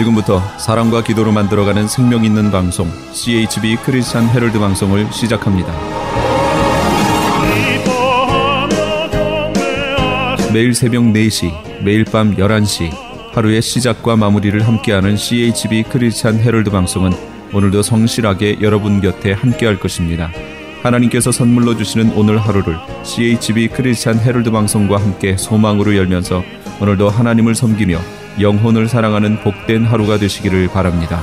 지금부터 사랑과 기도로 만들어가는 생명 있는 방송 CHB 크리스찬 헤럴드 방송을 시작합니다. 매일 새벽 4시, 매일 밤 11시 하루의 시작과 마무리를 함께하는 CHB 크리스찬 헤럴드 방송은 오늘도 성실하게 여러분 곁에 함께할 것입니다. 하나님께서 선물로 주시는 오늘 하루를 CHB 크리스찬 헤럴드 방송과 함께 소망으로 열면서 오늘도 하나님을 섬기며 영혼을 사랑하는 복된 하루가 되시기를 바랍니다.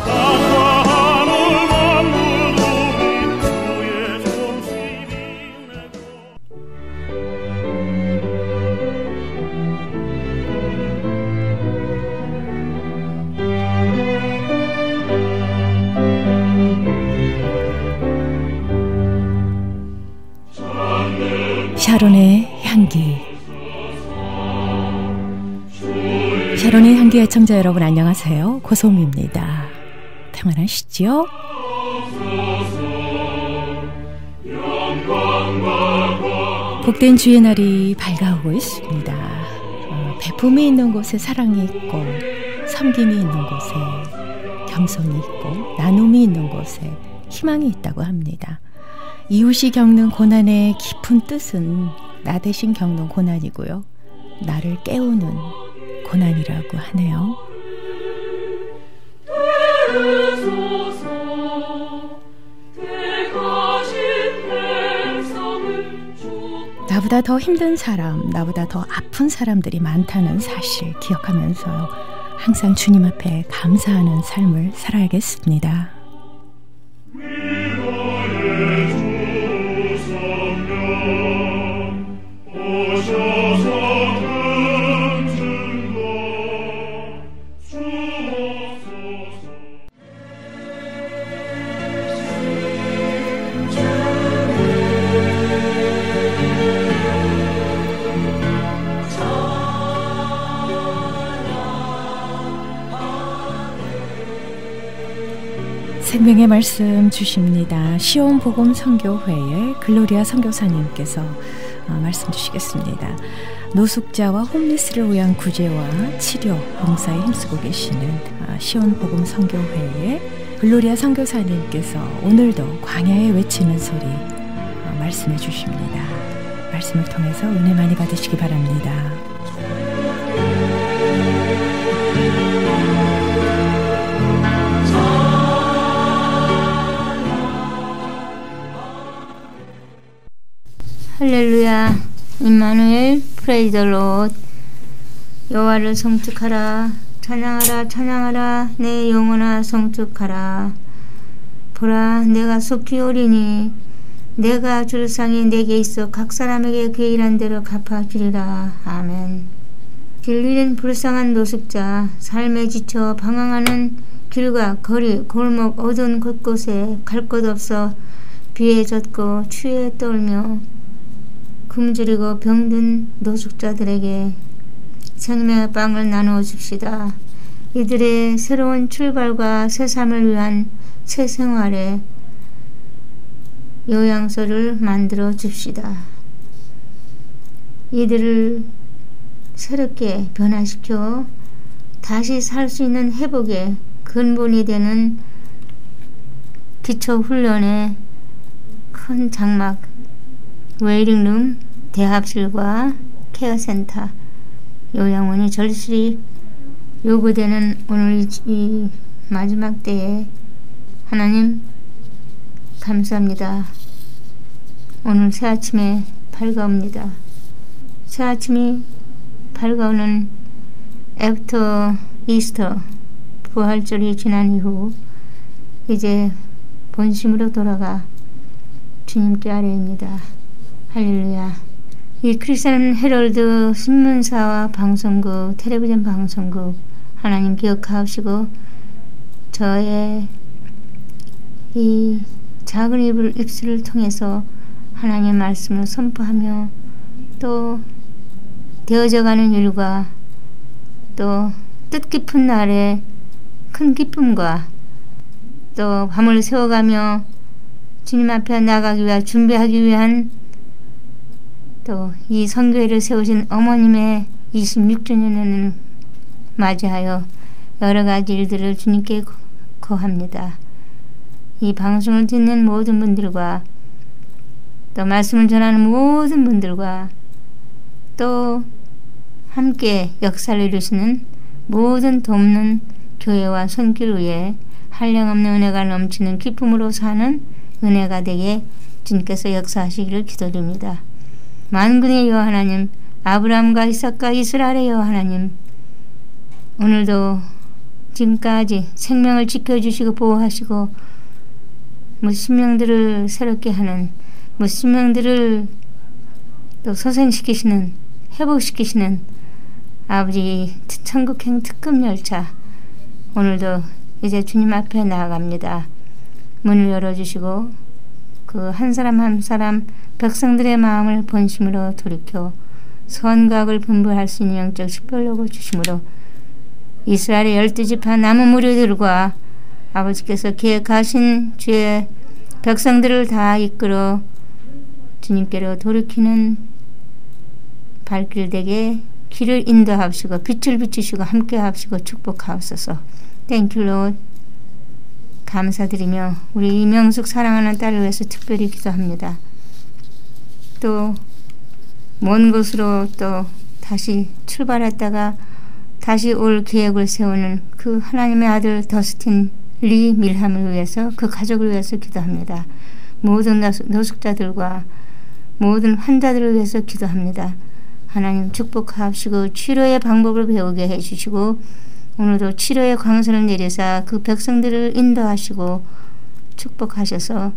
샤론의 향기. 샤론의 향기 애청자 여러분 안녕하세요. 고소미입니다. 평안하시지요? 복된 주의 날이 밝아오고 있습니다. 배품이 있는 곳에 사랑이 있고, 섬김이 있는 곳에 겸손이 있고, 나눔이 있는 곳에 희망이 있다고 합니다. 이웃이 겪는 고난의 깊은 뜻은 나 대신 겪는 고난이고요, 나를 깨우는 고난이라고 하네요. 나보다 더 힘든 사람, 나보다 더 아픈 사람들이 많다는 사실 기억하면서요, 항상 주님 앞에 감사하는 삶을 살아야겠습니다. 생명의 말씀 주십니다. 시온 복음 선교회의 글로리아 선교사님께서 말씀 주시겠습니다. 노숙자와 홈리스를 위한 구제와 치료 봉사에 힘쓰고 계시는 시온 복음 선교회의 글로리아 선교사님께서 오늘도 광야에 외치는 소리 말씀해 주십니다. 말씀을 통해서 은혜 많이 받으시기 바랍니다. 할렐루야, 임마누엘, 프레이즈 더 롯. 여호와를 성축하라, 찬양하라, 찬양하라, 내 영혼아 성축하라. 보라, 내가 속히 오리니 내가 줄 상이 내게 있어 각 사람에게 그 일한 대로 갚아주리라. 아멘. 길 잃은 불쌍한 노숙자, 삶에 지쳐 방황하는 길과 거리, 골목, 어두운 곳곳에 갈 곳 없어 비에 젖고 추위에 떨며 굶주리고 병든 노숙자들에게 생명의 빵을 나누어 줍시다. 이들의 새로운 출발과 새 삶을 위한 새 생활에 요양소를 만들어 줍시다. 이들을 새롭게 변화시켜 다시 살 수 있는 회복의 근본이 되는 기초훈련의 큰 장막, 웨이팅룸, 대합실과 케어센터, 요양원이 절실히 요구되는 오늘 이 마지막 때에 하나님 감사합니다. 오늘 새 아침에 밝아옵니다. 새 아침이 밝아오는 애프터 이스터, 부활절이 지난 이후 이제 본심으로 돌아가 주님께 아뢰입니다. 할렐루야. 이 크리스찬 헤럴드 신문사와 방송국, 텔레비전 방송국 하나님 기억하시고 저의 이 작은 입술을 통해서 하나님의 말씀을 선포하며 또 되어져가는 일과 또 뜻깊은 날에 큰 기쁨과 또 밤을 새워가며 주님 앞에 나가기 위해 준비하기 위한 또 이 선교회를 세우신 어머님의 26주년을 맞이하여 여러 가지 일들을 주님께 고합니다. 이 방송을 듣는 모든 분들과 또 말씀을 전하는 모든 분들과 또 함께 역사를 이루시는 모든 돕는 교회와 손길 위에 한량없는 은혜가 넘치는 기쁨으로 사는 은혜가 되게 주님께서 역사하시기를 기도드립니다. 만군의 여호와 하나님, 아브라함과 이삭과 이스라엘의 여호와 하나님, 오늘도 지금까지 생명을 지켜주시고 보호하시고 무신명들을 새롭게 하는, 무신명들을 또 소생시키시는, 회복시키시는 아버지 천국행 특급 열차, 오늘도 이제 주님 앞에 나아갑니다. 문을 열어주시고 그 한 사람 한 사람 백성들의 마음을 본심으로 돌이켜 선각을 분부할 수 있는 영적 식별력을 주심으로 이스라엘의 12지파 남은 무리들과 아버지께서 계획하신 주의 백성들을 다 이끌어 주님께로 돌이키는 발길 되게 길을 인도하시고 빛을 비추시고 함께 하시고 축복하옵소서. 땡큐 롯. 감사드리며 우리 이명숙 사랑하는 딸을 위해서 특별히 기도합니다. 또 먼 곳으로 또 다시 출발했다가 다시 올 계획을 세우는 그 하나님의 아들 더스틴 리 밀함을 위해서, 그 가족을 위해서 기도합니다. 모든 노숙자들과 모든 환자들을 위해서 기도합니다. 하나님 축복하시고 치료의 방법을 배우게 해주시고 오늘도 치료의 광선을 내리사 그 백성들을 인도하시고 축복하셔서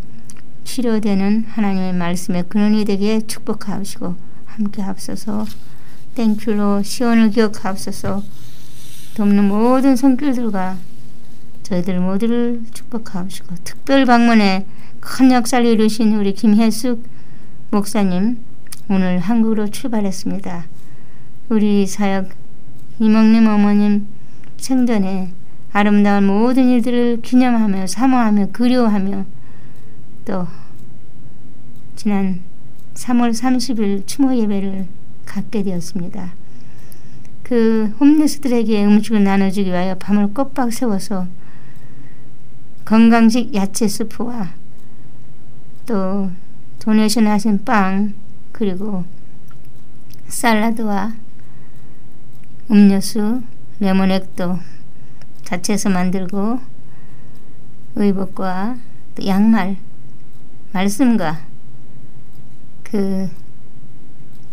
치료되는 하나님의 말씀의 근원이 되게 축복하시고 함께 하옵소서. 땡큐로 시온을 기억하옵소서. 돕는 모든 손길들과 저희들 모두를 축복하옵시고 특별 방문에 큰 역사를 이루신 우리 김혜숙 목사님 오늘 한국으로 출발했습니다. 우리 사역 이몽님 어머님 생전에 아름다운 모든 일들을 기념하며 사모하며 그리워하며 또 지난 3월 30일 추모 예배를 갖게 되었습니다. 그 홈리스들에게 음식을 나눠주기 위하여 밤을 꼬박 세워서 건강식 야채 수프와 또 도네이션 하신 빵 그리고 샐러드와 음료수 레몬액도 자체에서 만들고 의복과 또 양말 말씀과 그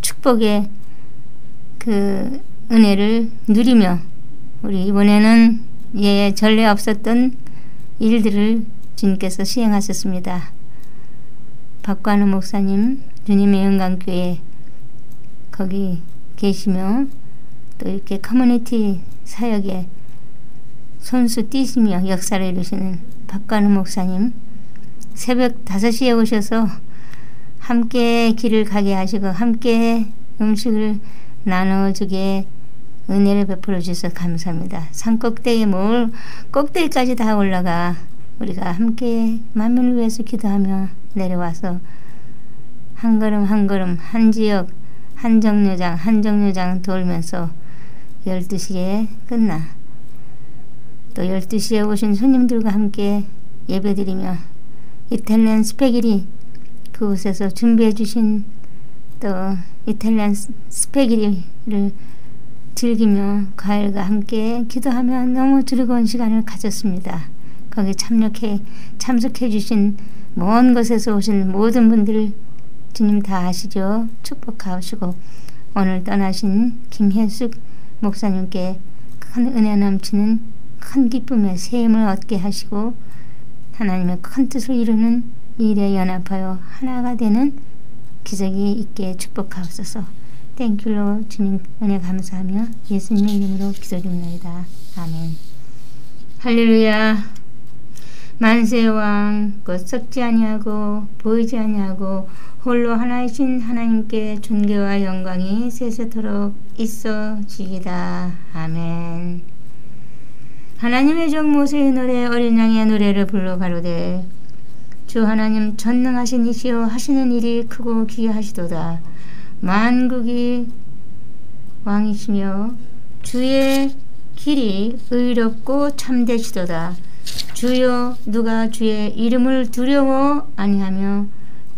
축복의 그 은혜를 누리며 우리 이번에는 예 전례 없었던 일들을 주님께서 시행하셨습니다. 박관우 목사님 주님의 영광교회 거기 계시며 또 이렇게 커뮤니티 사역에 손수 띄시며 역사를 이루시는 박관우 목사님 새벽 5시에 오셔서 함께 길을 가게 하시고 함께 음식을 나눠주게 은혜를 베풀어 주셔서 감사합니다. 산 꼭대기에 꼭대기까지 다 올라가 우리가 함께 만민을 위해서 기도하며 내려와서 한 걸음 한 걸음 한 지역 한 정류장 돌면서 12시에 끝나 또 12시에 오신 손님들과 함께 예배드리며 이탈리안 스파게티 그곳에서 준비해 주신 또 이탈리안 스파게티를 즐기며 과일과 함께 기도하며 너무 즐거운 시간을 가졌습니다. 거기 참석해 주신 먼 곳에서 오신 모든 분들 주님 다 아시죠? 축복하시고 오늘 떠나신 김혜숙 목사님께 큰 은혜 넘치는 큰 기쁨의 세임을 얻게 하시고 하나님의 큰 뜻을 이루는 일에 연합하여 하나가 되는 기적이 있게 축복하옵소서. 땡큐로 주님 은혜 감사하며 예수님의 이름으로 기도드립니다. 아멘. 할렐루야. 만세왕 곧 썩지 아니하고 보이지 아니하고 홀로 하나이신 하나님께 존귀와 영광이 세세토록 있어지이다. 아멘. 하나님의 종 모세의 노래 어린 양의 노래를 불러 가로되 주 하나님 전능하신 이시여 하시는 일이 크고 기이하시도다. 만국이 왕이시며 주의 길이 의롭고 참되시도다. 주여 누가 주의 이름을 두려워 아니하며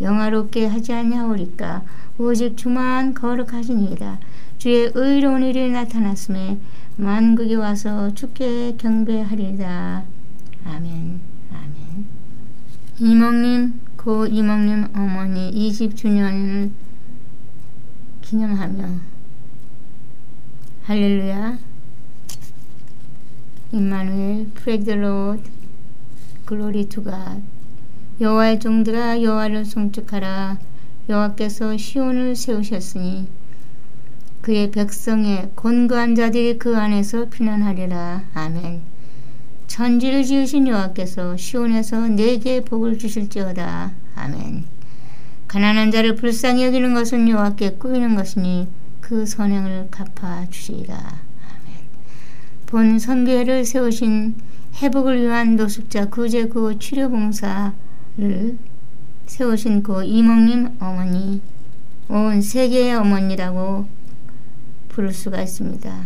영화롭게 하지 아니하오리까. 오직 주만 거룩하시니이다. 주의 의로운 일이 나타났음에 만국이 와서 주께 경배하리이다. 아멘. 아멘. 이몽님, 고 이몽님 어머니 20주년을 기념하며 할렐루야, 임마누엘, 프레이즈 더 로드, 글로리 투 갓. 여호와의 종들아 여호와를 송축하라. 여호와께서 시온을 세우셨으니 그의 백성의 곤고한 자들이 그 안에서 피난하리라. 아멘. 천지를 지으신 여호와께서 시온에서 내게 복을 주실지어다. 아멘. 가난한 자를 불쌍히 여기는 것은 여호와께 꾸이는 것이니 그 선행을 갚아주시리라. 아멘. 본 선교회를 세우신 회복을 위한 노숙자 구제 구호 치료 봉사를 세우신 고 이몽님 어머니, 온 세계의 어머니라고 부를 수가 있습니다.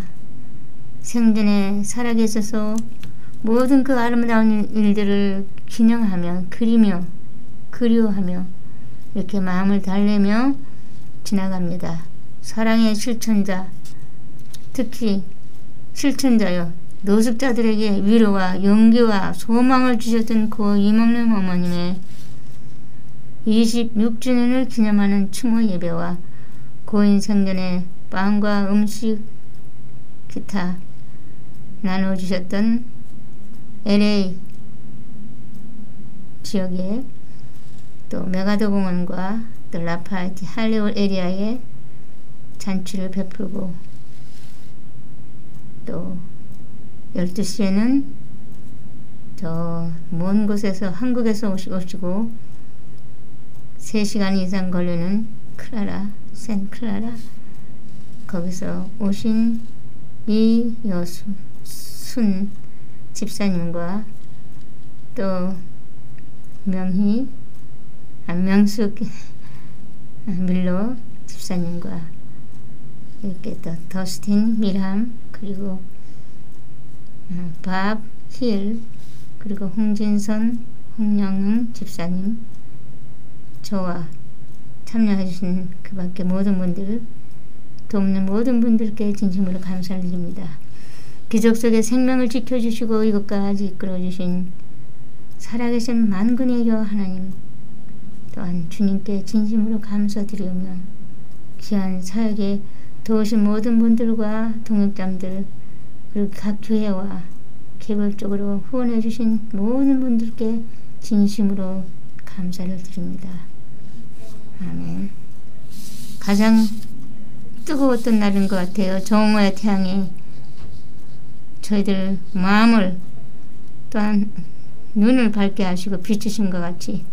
생전에 살아계셔서 모든 그 아름다운 일들을 기념하며 그리며 그리워하며 이렇게 마음을 달래며 지나갑니다. 사랑의 실천자, 특히 실천자여 노숙자들에게 위로와 용기와 소망을 주셨던 고 이몽님 어머님의 26주년을 기념하는 추모 예배와 고인 생전에 빵과 음식 기타 나눠주셨던 LA 지역에 또 메가더 공원과 또 라파이트 할리우드 에리아에 잔치를 베풀고 또 12시에는 저 먼 곳에서 한국에서 오시고 3시간 이상 걸리는 클라라, 샌클라라 거기서 오신 이여순 집사님과 또 명숙 밀로 집사님과 이렇게 또 더스틴 밀함 그리고 밥 힐 그리고 홍진선 홍영흥 집사님 저와 참여해 주신 그 밖에 모든 분들 돕는 모든 분들께 진심으로 감사를 드립니다. 기적 속에 생명을 지켜주시고 이것까지 이끌어주신 살아계신 만군의 여호와 하나님 또한 주님께 진심으로 감사드리며 귀한 사역에 도우신 모든 분들과 동역자들 그리고 각 교회와 개별적으로 후원해 주신 모든 분들께 진심으로 감사를 드립니다. 아멘. 가장 뜨거웠던 날인 것 같아요. 정오의 태양에 저희들 마음을 또한 눈을 밝게 하시고 비추신 것 같이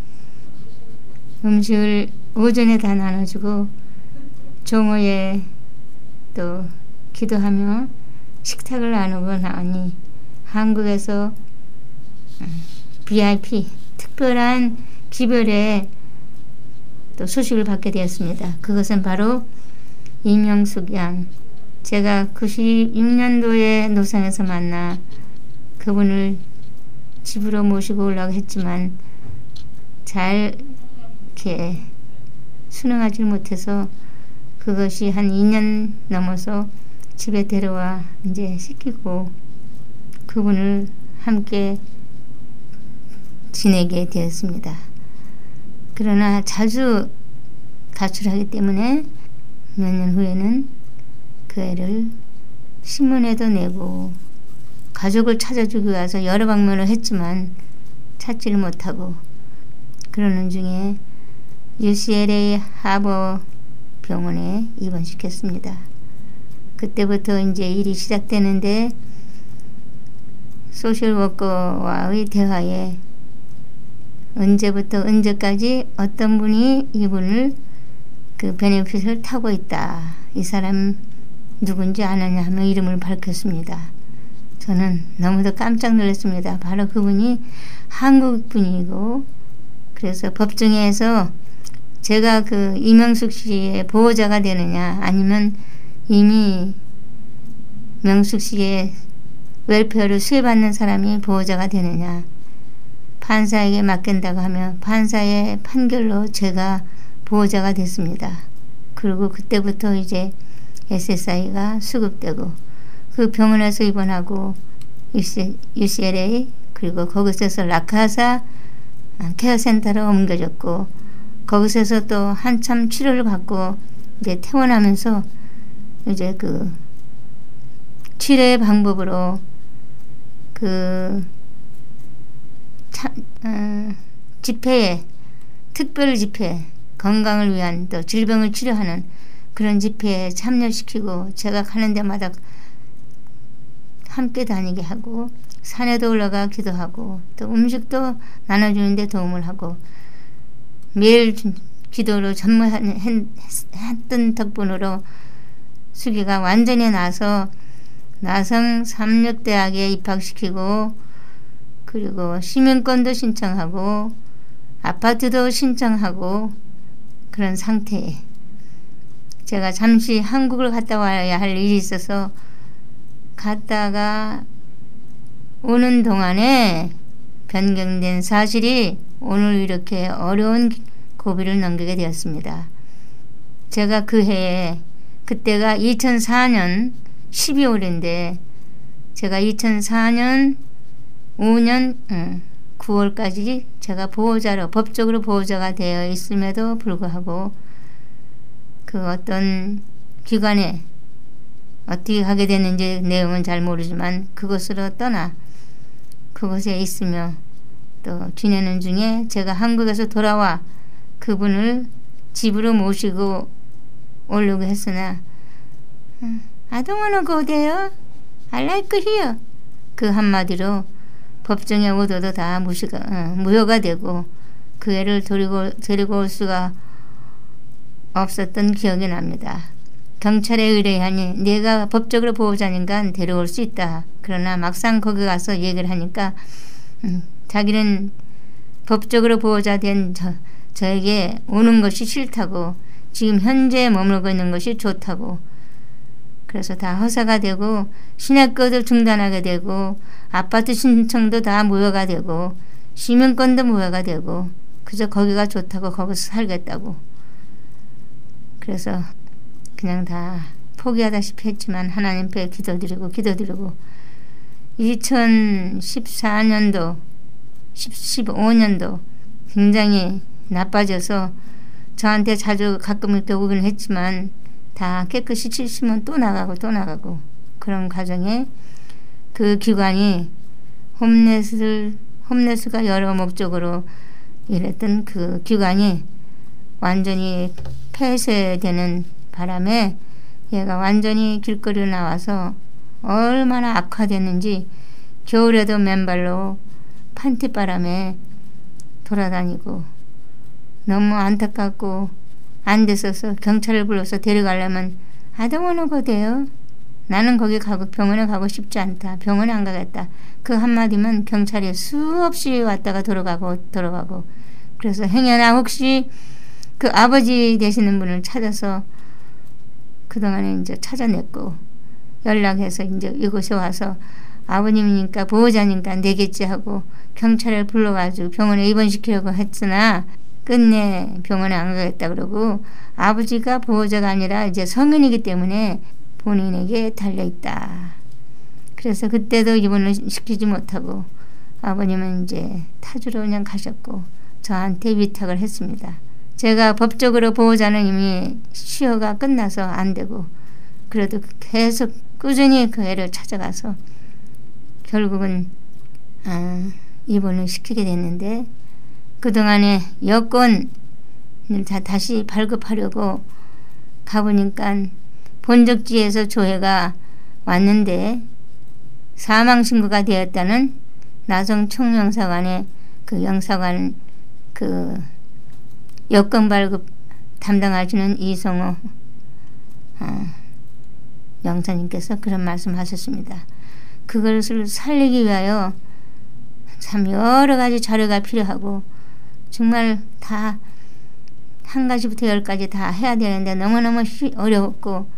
음식을 오전에 다 나눠주고 정오에 또 기도하며 식탁을 나누고 나니 한국에서 VIP 특별한 기별의 또 소식을 받게 되었습니다. 그것은 바로 이명숙 양, 제가 96년도에 노상에서 만나 그분을 집으로 모시고 오려고 했지만 잘 이렇게 순응하지 못해서 그것이 한 2년 넘어서 집에 데려와 이제 씻기고 그분을 함께 지내게 되었습니다. 그러나 자주 가출하기 때문에 몇 년 후에는 그 애를 신문에도 내고 가족을 찾아주기 위해서 여러 방면을 했지만 찾지를 못하고 그러는 중에 UCLA 하버 병원에 입원시켰습니다. 그때부터 이제 일이 시작되는데 소셜워커와의 대화에 언제부터 언제까지 어떤 분이 이분을 그 베네핏을 타고 있다. 이 사람 누군지 아느냐 하며 이름을 밝혔습니다. 저는 너무도 깜짝 놀랐습니다. 바로 그분이 한국 분이고 그래서 법정에서 제가 그 이명숙 씨의 보호자가 되느냐 아니면 이미 명숙 씨의 웰페어를 수혜받는 사람이 보호자가 되느냐. 판사에게 맡긴다고 하면 판사의 판결로 제가 보호자가 됐습니다. 그리고 그때부터 이제 SSI가 수급되고 그 병원에서 입원하고 UCLA 그리고 거기서 라카사 케어센터로 옮겨졌고 거기서 또 한참 치료를 받고 이제 퇴원하면서 이제 그 치료의 방법으로 그 집회에 특별 집회 건강을 위한 또 질병을 치료하는 그런 집회에 참여시키고 제가 가는 데마다 함께 다니게 하고 산에도 올라가 기도하고 또 음식도 나눠주는데 도움을 하고 매일 기도로 전무했던 덕분으로 수기가 완전히 나서 나성 삼육대학에 입학시키고 그리고 시민권도 신청하고 아파트도 신청하고 그런 상태에 제가 잠시 한국을 갔다 와야 할 일이 있어서 갔다가 오는 동안에 변경된 사실이 오늘 이렇게 어려운 고비를 넘기게 되었습니다. 제가 그 해에 그때가 2004년 12월인데 제가 2004년 5년 9월까지 제가 보호자로 법적으로 보호자가 되어 있음에도 불구하고 그 어떤 기관에 어떻게 가게 됐는지 내용은 잘 모르지만 그곳으로 떠나 그곳에 있으며 또 지내는 중에 제가 한국에서 돌아와 그분을 집으로 모시고 오려고 했으나 I don't wanna go there. I like here. 그 한마디로 법정에 오더도 다 무효가 되고 그 애를 데리고 올 수가 없었던 기억이 납니다. 경찰에 의뢰하니 내가 법적으로 보호자니까 데려올 수 있다. 그러나 막상 거기 가서 얘기를 하니까 자기는 법적으로 보호자 된 저에게 오는 것이 싫다고 지금 현재 머물고 있는 것이 좋다고 그래서 다 허사가 되고 시내거도 중단하게 되고 아파트 신청도 다 무효가 되고 시민권도 무효가 되고 그저 거기가 좋다고 거기서 살겠다고 그래서 그냥 다 포기하다시피 했지만 하나님 앞에 기도드리고 2014년도 15년도 굉장히 나빠져서 저한테 자주 가끔 이렇게 오긴 했지만 다 깨끗이 치시면 또 나가고 그런 과정에 그 기관이 홈레스가 여러 목적으로 일했던 그 기관이 완전히 폐쇄되는 바람에 얘가 완전히 길거리로 나와서 얼마나 악화됐는지 겨울에도 맨발로 판티바람에 돌아다니고 너무 안타깝고 안 됐어서 경찰을 불러서 데려가려면 I don't wanna go there. 나는 거기 병원에 가고 싶지 않다. 병원에 안 가겠다. 그 한마디면 경찰이 수없이 왔다가 돌아가고 그래서 행여나 혹시 그 아버지 되시는 분을 찾아서 그동안에 이제 찾아냈고 연락해서 이제 이곳에 와서 아버님이니까 보호자니까 내겠지 하고 경찰을 불러가지고 병원에 입원시키려고 했으나 끝내 병원에 안 가겠다 그러고 아버지가 보호자가 아니라 이제 성인이기 때문에 본인에게 달려있다. 그래서 그때도 입원을 시키지 못하고 아버님은 이제 타주로 그냥 가셨고 저한테 위탁을 했습니다. 제가 법적으로 보호자는 이미 시효가 끝나서 안 되고 그래도 계속 꾸준히 그 애를 찾아가서 결국은 입원을 시키게 됐는데 그동안에 여권을 다시 발급하려고 가보니까 본적지에서 조회가 왔는데 사망신고가 되었다는 나성 총영사관의 그 영사관 그 여권 발급 담당하시는 이성호 영사님께서 그런 말씀하셨습니다. 그것을 살리기 위하여 참 여러 가지 자료가 필요하고 정말 다 한 가지부터 10가지 다 해야 되는데 너무너무 어려웠고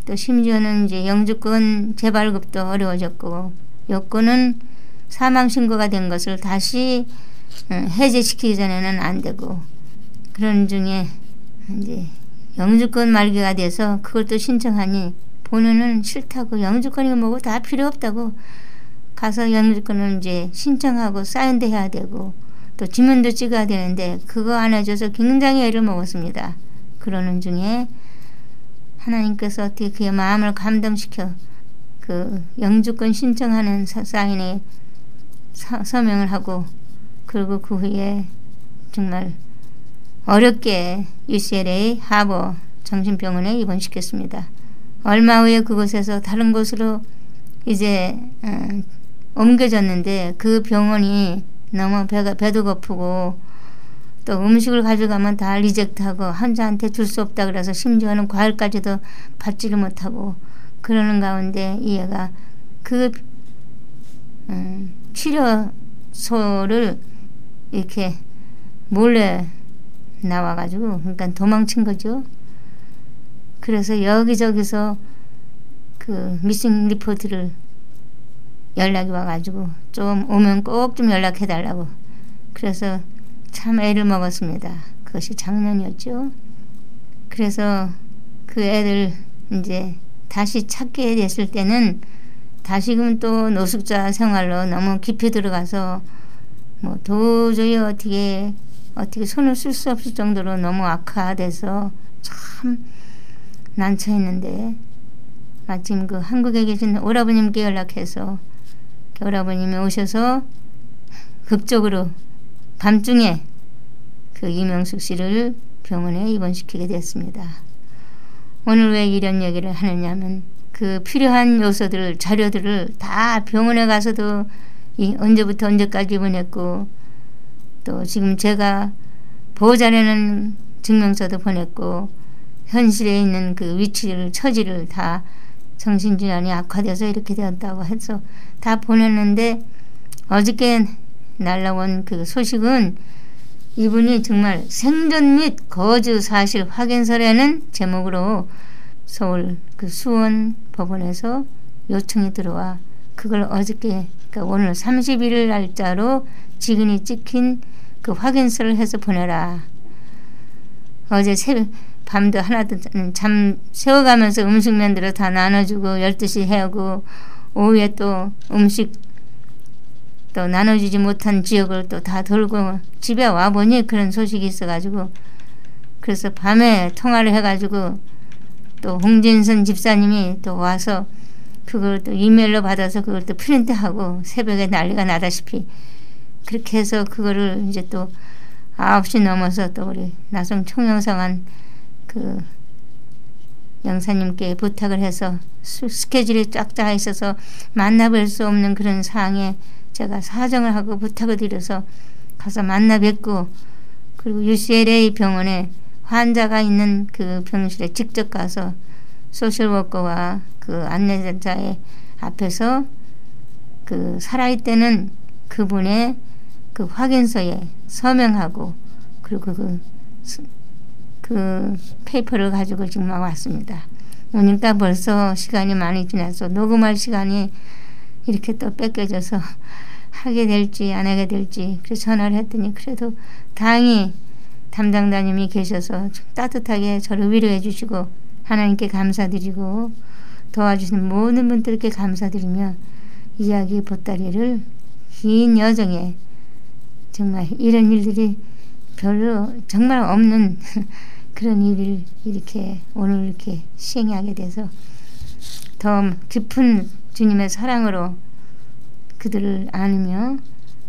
또 심지어는 이제 영주권 재발급도 어려워졌고 요건은 사망 신고가 된 것을 다시 해제시키기 전에는 안 되고, 그런 중에 이제 영주권 말기가 돼서 그걸 또 신청하니 본인은 싫다고, 영주권이 뭐고 다 필요 없다고, 가서 영주권을 이제 신청하고 사인도 해야 되고 또 지문도 찍어야 되는데 그거 안 해줘서 굉장히 애를 먹었습니다. 그러는 중에 하나님께서 어떻게 그의 마음을 감동시켜 그 영주권 신청하는 사인에 서명을 하고, 그리고 그 후에 정말 어렵게 UCLA 하버 정신병원에 입원시켰습니다. 얼마 후에 그곳에서 다른 곳으로 이제 옮겨졌는데 그 병원이 너무 배도 고프고 또 음식을 가져가면 다 리젝트하고 환자한테 줄 수 없다 그래서 심지어는 과일까지도 받지를 못하고 그러는 가운데 이 애가 그 치료소를 이렇게 몰래 나와가지고, 그러니까 도망친 거죠. 그래서 여기저기서 그 미싱 리포트를 연락이 와가지고 좀 오면 꼭 좀 연락해달라고. 그래서 참 애를 먹었습니다. 그것이 작년이었죠. 그래서 그 애들 이제 다시 찾게 됐을 때는 다시금 또 노숙자 생활로 너무 깊이 들어가서 뭐 도저히 어떻게 손을 쓸 수 없을 정도로 너무 악화돼서 참 난처했는데, 마침 그 한국에 계신 오라버님께 연락해서 오라버님이 오셔서 극적으로 밤중에 그 이명숙 씨를 병원에 입원시키게 됐습니다. 오늘 왜 이런 얘기를 하느냐면 그 필요한 요소들, 자료들을 다 병원에 가서도 언제부터 언제까지 보냈고, 또 지금 제가 보호자라는 증명서도 보냈고, 현실에 있는 그 위치를, 처지를 다 정신질환이 악화돼서 이렇게 되었다고 해서 다 보냈는데, 어저께 날라온 그 소식은 이분이 정말 생전 및 거주 사실 확인서라는 제목으로 서울 그 수원 법원에서 요청이 들어와, 그걸 어저께, 그러니까 오늘 31일 날짜로 지근이 찍힌 그 확인서를 해서 보내라. 어제 밤도 하나도 잠 세워가면서 음식 만들어 다 나눠주고 12시 해오고, 오후에 또 음식 또 나눠주지 못한 지역을 또 다 돌고 집에 와보니 그런 소식이 있어가지고, 그래서 밤에 통화를 해가지고 또 홍진선 집사님이 또 와서 그걸 또 이메일로 받아서 그걸 또 프린트하고 새벽에 난리가 나다시피 그렇게 해서 그거를 이제 또 9시 넘어서 또 우리 나성 총영상한 그 영사님께 부탁을 해서 스케줄이 쫙 짜여 있어서 만나뵐 수 없는 그런 상황에 제가 사정을 하고 부탁을 드려서 가서 만나 뵙고, 그리고 UCLA 병원에 환자가 있는 그 병실에 직접 가서 소셜워커와 그 안내자의 앞에서 그 살아있다는 그분의 그 확인서에 서명하고, 그리고 그 페이퍼를 가지고 지금 왔습니다. 그러니까 벌써 시간이 많이 지나서 녹음할 시간이 이렇게 또 뺏겨져서 하게 될지 안 하게 될지, 그래서 전화를 했더니 그래도 다행히 담당자님이 계셔서 따뜻하게 저를 위로해 주시고 하나님께 감사드리고 도와주시는 모든 분들께 감사드리며 이야기 보따리를 긴 여정에 정말 이런 일들이 별로 정말 없는 그런 일을 이렇게 오늘 이렇게 시행하게 돼서 더 깊은 주님의 사랑으로 그들을 안으며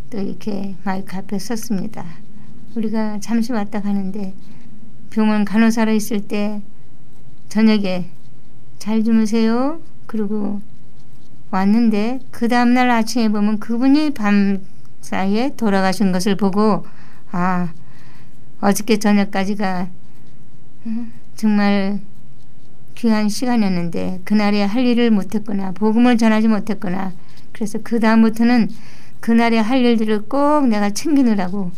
또 이렇게 마이크 앞에 섰습니다. 우리가 잠시 왔다 가는데 병원 간호사로 있을 때 저녁에 잘 주무세요 그러고 왔는데 그 다음날 아침에 보면 그분이 밤 사이에 돌아가신 것을 보고, 아, 어저께 저녁까지가 정말 귀한 시간이었는데 그날에 할 일을 못했구나, 복음을 전하지 못했구나. 그래서 그 다음부터는 그날에 할 일들을 꼭 내가 챙기느라고,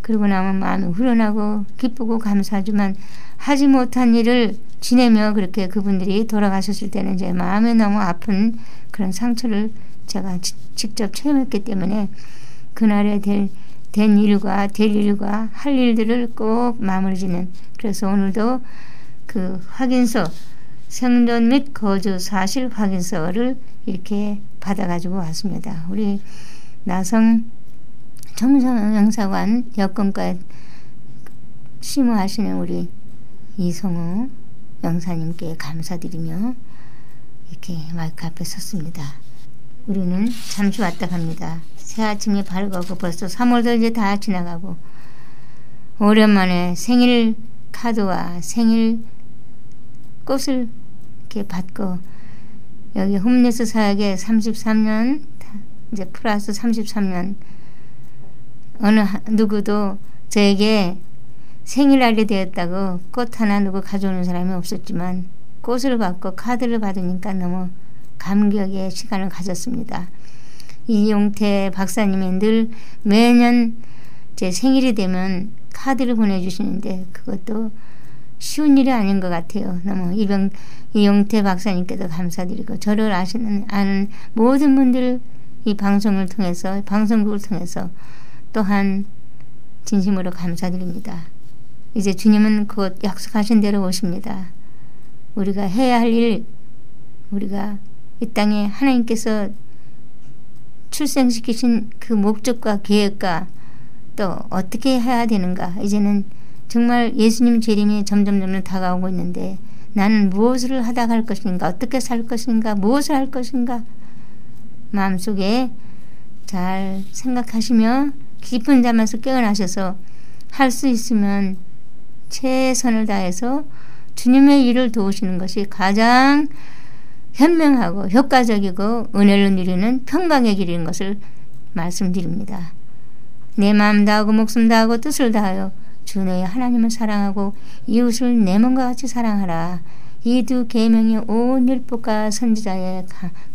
그러고 나면 마음이 후련하고 기쁘고 감사하지만 하지 못한 일을 지내며 그렇게 그분들이 돌아가셨을 때는 제 마음에 너무 아픈 그런 상처를 제가 직접 체험했기 때문에 그날에 된 일과 될 일과 할 일들을 꼭 마무리 짓는, 그래서 오늘도 그 확인서, 생존 및 거주 사실 확인서를 이렇게 받아가지고 왔습니다. 우리 나성 청정영사관 여건과에 심우하시는 우리 이성우 영사님께 감사드리며 이렇게 마이크 앞에 섰습니다. 우리는 잠시 왔다 갑니다. 새 아침이 밝아오고 벌써 3월도 이제 다 지나가고, 오랜만에 생일 카드와 생일 꽃을 이렇게 받고, 여기 홈리스 사역에 33년, 이제 플러스 33년, 어느 누구도 저에게 생일날이 되었다고 꽃 하나 누구 가져오는 사람이 없었지만 꽃을 받고 카드를 받으니까 너무 감격의 시간을 가졌습니다. 이용태 박사님이 늘 매년 제 생일이 되면 카드를 보내주시는데 그것도 쉬운 일이 아닌 것 같아요. 너무 이용태 박사님께도 감사드리고, 저를 아는 모든 분들 이 방송을 통해서, 방송국을 통해서 또한 진심으로 감사드립니다. 이제 주님은 곧 약속하신 대로 오십니다. 우리가 해야 할 일, 우리가 이 땅에 하나님께서 출생시키신 그 목적과 계획과 또 어떻게 해야 되는가, 이제는 정말 예수님 재림이 점점 다가오고 있는데 나는 무엇을 하다 갈 것인가, 어떻게 살 것인가, 무엇을 할 것인가, 마음속에 잘 생각하시며 깊은 잠에서 깨어나셔서 할 수 있으면 최선을 다해서 주님의 일을 도우시는 것이 가장 현명하고 효과적이고 은혜를 누리는 평강의 길인 것을 말씀드립니다. 내 마음 다하고 목숨 다하고 뜻을 다하여 주 너의 하나님을 사랑하고 이웃을 내 몸과 같이 사랑하라. 이 두 계명이 온 율법과 선지자의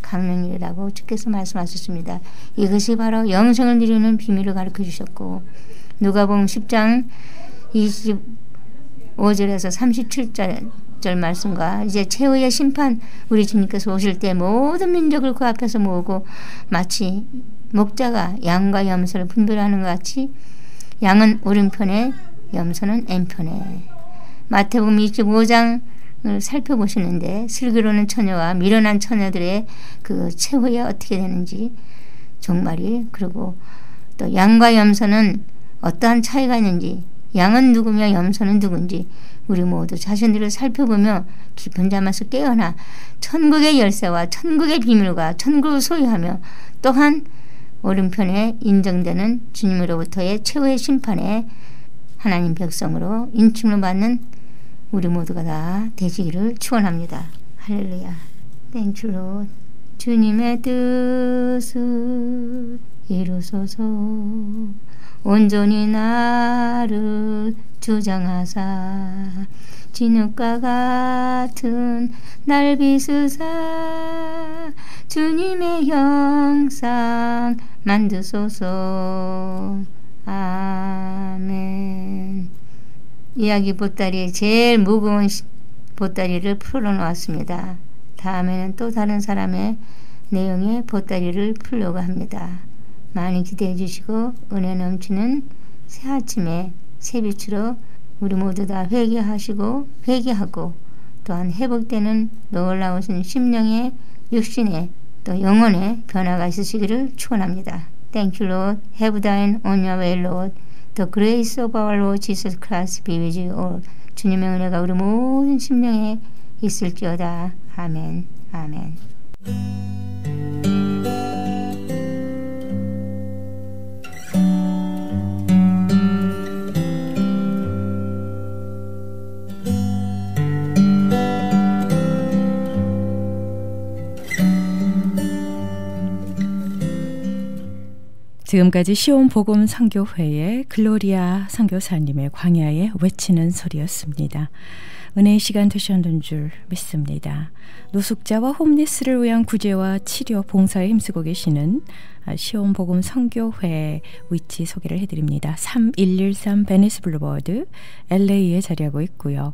강령이라고 주께서 말씀하셨습니다. 이것이 바로 영생을 누리는 비밀을 가르쳐 주셨고, 누가복음 10장 25절에서 37절 말씀과 이제 최후의 심판, 우리 주님께서 오실 때 모든 민족을 그 앞에서 모으고 마치 목자가 양과 염소를 분별하는 것 같이 양은 오른편에 염소는 왼편에, 마태복음 25장을 살펴보시는데 슬기로운 처녀와 미련한 처녀들의 그 최후에 어떻게 되는지 종말이, 그리고 또 양과 염소는 어떠한 차이가 있는지, 양은 누구며 염소는 누군지 우리 모두 자신들을 살펴보며 깊은 잠에서 깨어나 천국의 열쇠와 천국의 비밀과 천국을 소유하며 또한 오른편에 인정되는 주님으로부터의 최후의 심판에 하나님 백성으로 인침을 받는 우리 모두가 다 되시기를 축원합니다. 할렐루야. Thank you, Lord. 주님의 뜻을 이루소서. 온전히 나를 주장하사 진흙과 같은 날 빚으사 주님의 형상 만드소서. 아멘. 이야기 보따리에 제일 무거운 보따리를 풀어놓았습니다. 다음에는 또 다른 사람의 내용의 보따리를 풀려고 합니다. 많이 기대해 주시고 은혜 넘치는 새 아침에 새빛으로 우리 모두 다 회개하고 또한 회복되는 놀라우신 심령의 육신의 또 영혼의 변화가 있으시기를 축원합니다. Thank you, Lord. Have thine on your way, Lord. The grace of our Lord Jesus Christ be with you all. 주님의 은혜가 우리 모든 심령에 있을지어다. 아멘. 아멘. 지금까지 시온 복음 선교회의 글로리아 선교사님의 광야에 외치는 소리였습니다. 은혜의 시간 되셨는 줄 믿습니다. 노숙자와 홈리스를 위한 구제와 치료 봉사에 힘쓰고 계시는 시온 복음 선교회 위치 소개를 해드립니다. 3113 베니스 블루버드 LA에 자리하고 있고요.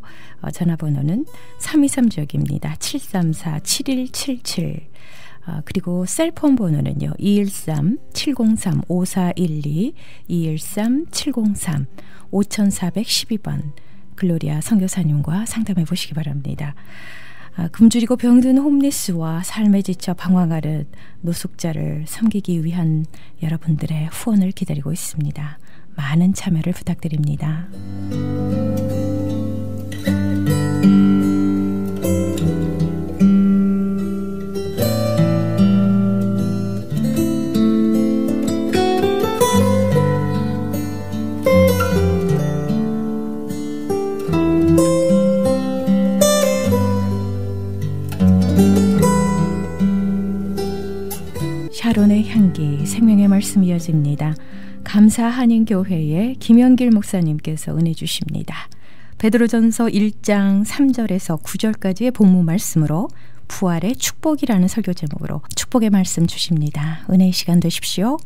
전화번호는 323지역입니다. 734-7177 그리고 셀폰 번호는요. 213-703-5412, 213-703-5412번 글로리아 선교사님과 상담해 보시기 바랍니다. 굶주리고 병든 홈리스와 삶에 지쳐 방황하는 노숙자를 섬기기 위한 여러분들의 후원을 기다리고 있습니다. 많은 참여를 부탁드립니다. 샤론의 향기, 생명의 말씀 이어집니다. 감사한인교회의 김영길 목사님께서 은혜 주십니다. 베드로전서 1장 3절에서 9절까지의 본문 말씀으로 부활의 축복이라는 설교 제목으로 축복의 말씀 주십니다. 은혜의 시간 되십시오.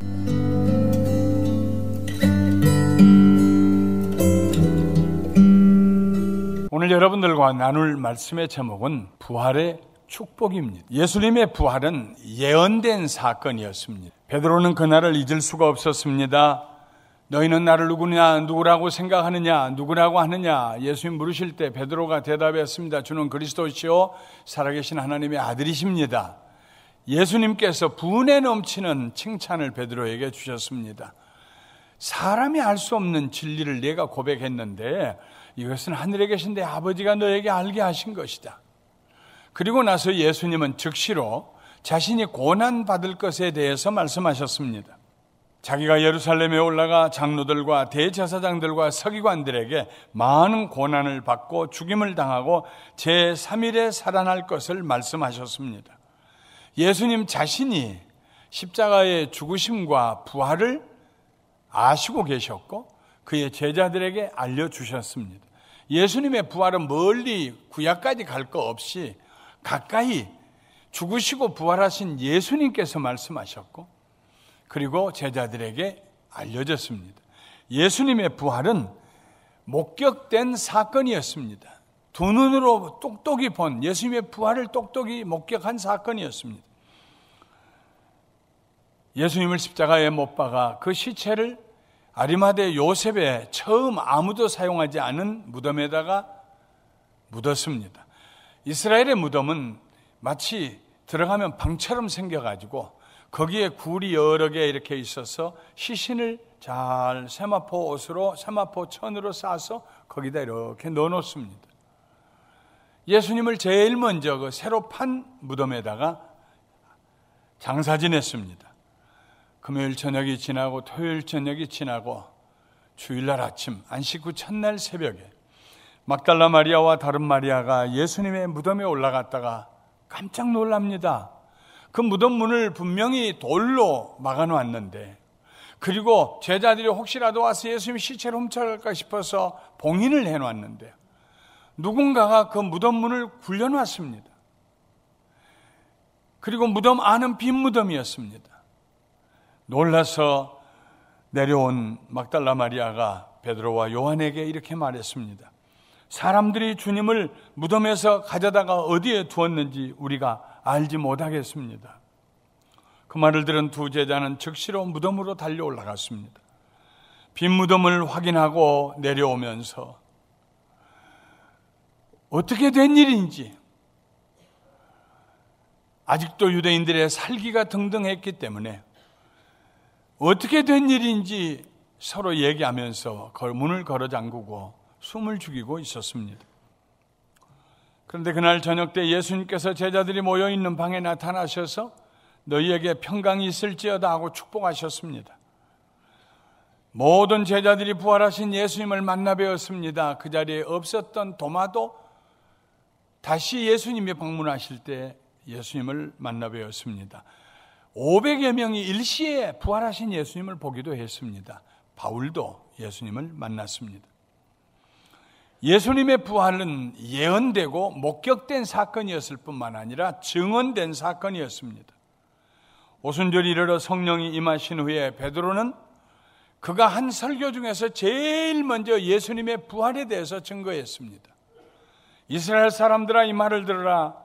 오늘 여러분들과 나눌 말씀의 제목은 부활의 축복입니다. 예수님의 부활은 예언된 사건이었습니다. 베드로는 그날을 잊을 수가 없었습니다. 너희는 나를 누구라고 생각하느냐, 누구라고 하느냐 예수님 물으실 때 베드로가 대답했습니다. 주는 그리스도시요 살아계신 하나님의 아들이십니다. 예수님께서 분에 넘치는 칭찬을 베드로에게 주셨습니다. 사람이 알 수 없는 진리를 내가 고백했는데 이것은 하늘에 계신 내 아버지가 너에게 알게 하신 것이다. 그리고 나서 예수님은 즉시로 자신이 고난받을 것에 대해서 말씀하셨습니다. 자기가 예루살렘에 올라가 장로들과 대제사장들과 서기관들에게 많은 고난을 받고 죽임을 당하고 제3일에 살아날 것을 말씀하셨습니다. 예수님 자신이 십자가의 죽으심과 부활을 아시고 계셨고 그의 제자들에게 알려주셨습니다. 예수님의 부활은 멀리 구약까지 갈 거 없이 가까이 죽으시고 부활하신 예수님께서 말씀하셨고 그리고 제자들에게 알려졌습니다. 예수님의 부활은 목격된 사건이었습니다. 두 눈으로 똑똑히 본 예수님의 부활을 똑똑히 목격한 사건이었습니다. 예수님을 십자가에 못 박아 그 시체를 아리마대 요셉의 처음 아무도 사용하지 않은 무덤에다가 묻었습니다. 이스라엘의 무덤은 마치 들어가면 방처럼 생겨가지고 거기에 굴이 여러 개 이렇게 있어서 시신을 잘 세마포 천으로 싸서 거기다 이렇게 넣어놓습니다. 예수님을 제일 먼저 그 새로 판 무덤에다가 장사 지냈습니다. 금요일 저녁이 지나고 토요일 저녁이 지나고 주일날 아침 안식 후 첫날 새벽에 막달라 마리아와 다른 마리아가 예수님의 무덤에 올라갔다가 깜짝 놀랍니다. 그 무덤 문을 분명히 돌로 막아놓았는데 그리고 제자들이 혹시라도 와서 예수님 시체를 훔쳐갈까 싶어서 봉인을 해놨는데 누군가가 그 무덤 문을 굴려놨습니다. 그리고 무덤 안은 빈 무덤이었습니다. 놀라서 내려온 막달라 마리아가 베드로와 요한에게 이렇게 말했습니다. 사람들이 주님을 무덤에서 가져다가 어디에 두었는지 우리가 알지 못하겠습니다. 그 말을 들은 두 제자는 즉시로 무덤으로 달려 올라갔습니다. 빈 무덤을 확인하고 내려오면서 어떻게 된 일인지 아직도 유대인들의 살기가 등등했기 때문에 어떻게 된 일인지 서로 얘기하면서 문을 걸어 잠그고 숨을 죽이고 있었습니다. 그런데 그날 저녁 때 예수님께서 제자들이 모여있는 방에 나타나셔서 너희에게 평강이 있을지어다 하고 축복하셨습니다. 모든 제자들이 부활하신 예수님을 만나 뵈었습니다. 그 자리에 없었던 도마도 다시 예수님이 방문하실 때 예수님을 만나 뵈었습니다. 500여 명이 일시에 부활하신 예수님을 보기도 했습니다. 바울도 예수님을 만났습니다. 예수님의 부활은 예언되고 목격된 사건이었을 뿐만 아니라 증언된 사건이었습니다. 오순절 이르러 성령이 임하신 후에 베드로는 그가 한 설교 중에서 제일 먼저 예수님의 부활에 대해서 증거했습니다. 이스라엘 사람들아 이 말을 들으라.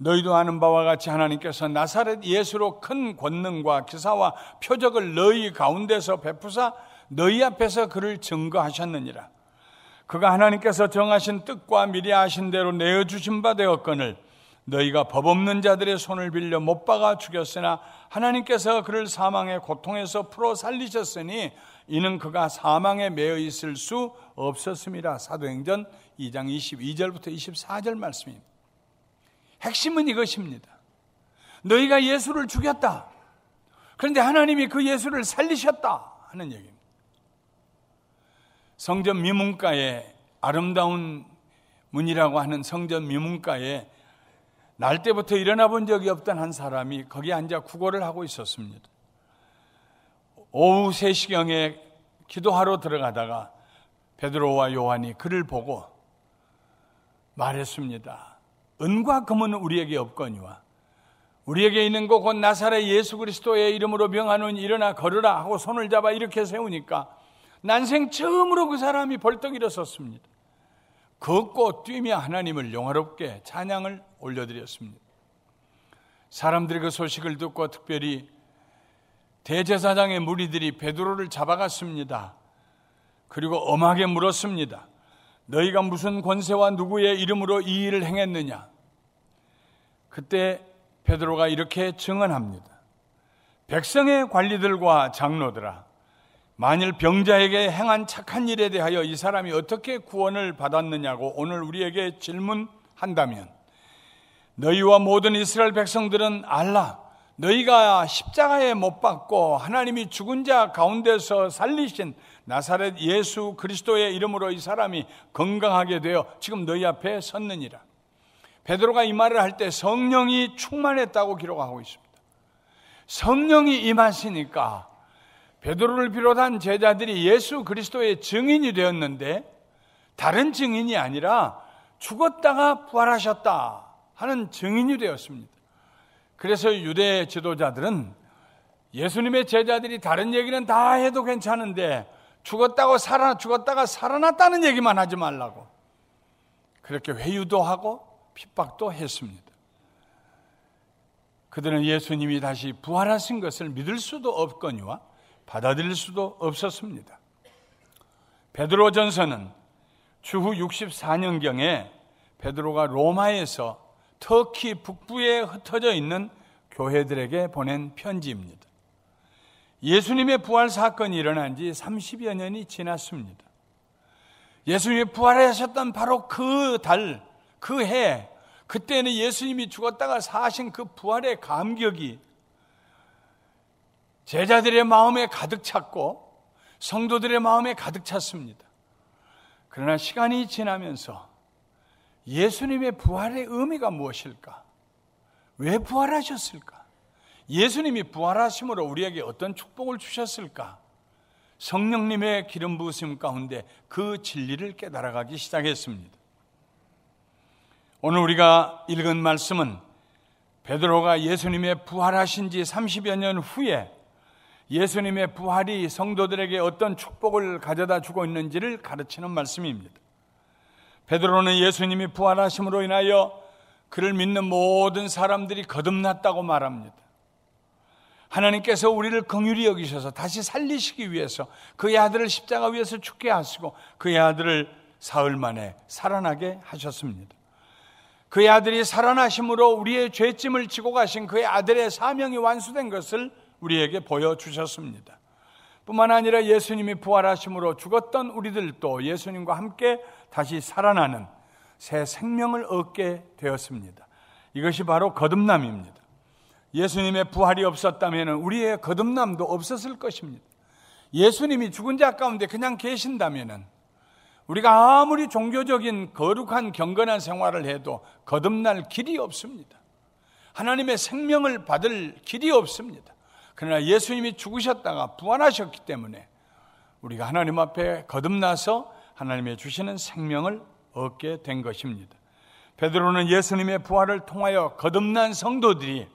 너희도 아는 바와 같이 하나님께서 나사렛 예수로 큰 권능과 기사와 표적을 너희 가운데서 베푸사 너희 앞에서 그를 증거하셨느니라. 그가 하나님께서 정하신 뜻과 미리 아신 대로 내어주신 바 되었거늘 너희가 법 없는 자들의 손을 빌려 못 박아 죽였으나 하나님께서 그를 사망의 고통에서 풀어 살리셨으니 이는 그가 사망에 매여 있을 수 없었음이라. 사도행전 2장 22절부터 24절 말씀입니다. 핵심은 이것입니다. 너희가 예수를 죽였다. 그런데 하나님이 그 예수를 살리셨다 하는 얘기입니다. 성전 미문가에 아름다운 문이라고 하는 성전 미문가에 날 때부터 일어나 본 적이 없던 한 사람이 거기 앉아 구걸을 하고 있었습니다. 오후 3시경에 기도하러 들어가다가 베드로와 요한이 그를 보고 말했습니다. 은과 금은 우리에게 없거니와 우리에게 있는 것 곧 나사렛 예수 그리스도의 이름으로 명하노니 일어나 걸으라 하고 손을 잡아 이렇게 세우니까 난생 처음으로 그 사람이 벌떡 일어섰습니다. 걷고 뛰며 하나님을 영화롭게 찬양을 올려드렸습니다. 사람들이 그 소식을 듣고 특별히 대제사장의 무리들이 베드로를 잡아갔습니다. 그리고 엄하게 물었습니다. 너희가 무슨 권세와 누구의 이름으로 이 일을 행했느냐? 그때 베드로가 이렇게 증언합니다. 백성의 관리들과 장로들아, 만일 병자에게 행한 착한 일에 대하여 이 사람이 어떻게 구원을 받았느냐고 오늘 우리에게 질문한다면 너희와 모든 이스라엘 백성들은 알라. 너희가 십자가에 못 박고 하나님이 죽은 자 가운데서 살리신 나사렛 예수 그리스도의 이름으로 이 사람이 건강하게 되어 지금 너희 앞에 섰느니라. 베드로가 이 말을 할 때 성령이 충만했다고 기록하고 있습니다. 성령이 임하시니까 베드로를 비롯한 제자들이 예수 그리스도의 증인이 되었는데 다른 증인이 아니라 죽었다가 부활하셨다 하는 증인이 되었습니다. 그래서 유대 지도자들은 예수님의 제자들이 다른 얘기는 다 해도 괜찮은데 죽었다가 살아났다는 얘기만 하지 말라고 그렇게 회유도 하고 핍박도 했습니다. 그들은 예수님이 다시 부활하신 것을 믿을 수도 없거니와 받아들일 수도 없었습니다. 베드로전서는 주후 64년경에 베드로가 로마에서 터키 북부에 흩어져 있는 교회들에게 보낸 편지입니다. 예수님의 부활 사건이 일어난 지 30여 년이 지났습니다. 예수님이 부활하셨던 바로 그 달, 그 해, 그때는 예수님이 죽었다가 사신 그 부활의 감격이 제자들의 마음에 가득 찼고 성도들의 마음에 가득 찼습니다. 그러나 시간이 지나면서 예수님의 부활의 의미가 무엇일까? 왜 부활하셨을까? 예수님이 부활하심으로 우리에게 어떤 축복을 주셨을까? 성령님의 기름 부으심 가운데 그 진리를 깨달아가기 시작했습니다. 오늘 우리가 읽은 말씀은 베드로가 예수님의 부활하신 지 30여 년 후에 예수님의 부활이 성도들에게 어떤 축복을 가져다 주고 있는지를 가르치는 말씀입니다. 베드로는 예수님이 부활하심으로 인하여 그를 믿는 모든 사람들이 거듭났다고 말합니다. 하나님께서 우리를 긍휼히 여기셔서 다시 살리시기 위해서 그의 아들을 십자가 위에서 죽게 하시고 그의 아들을 사흘 만에 살아나게 하셨습니다. 그의 아들이 살아나심으로 우리의 죄짐을 지고 가신 그의 아들의 사명이 완수된 것을 우리에게 보여주셨습니다. 뿐만 아니라 예수님이 부활하심으로 죽었던 우리들도 예수님과 함께 다시 살아나는 새 생명을 얻게 되었습니다. 이것이 바로 거듭남입니다. 예수님의 부활이 없었다면 우리의 거듭남도 없었을 것입니다. 예수님이 죽은 자 가운데 그냥 계신다면 우리가 아무리 종교적인 거룩한 경건한 생활을 해도 거듭날 길이 없습니다. 하나님의 생명을 받을 길이 없습니다. 그러나 예수님이 죽으셨다가 부활하셨기 때문에 우리가 하나님 앞에 거듭나서 하나님의 주시는 생명을 얻게 된 것입니다. 베드로는 예수님의 부활을 통하여 거듭난 성도들이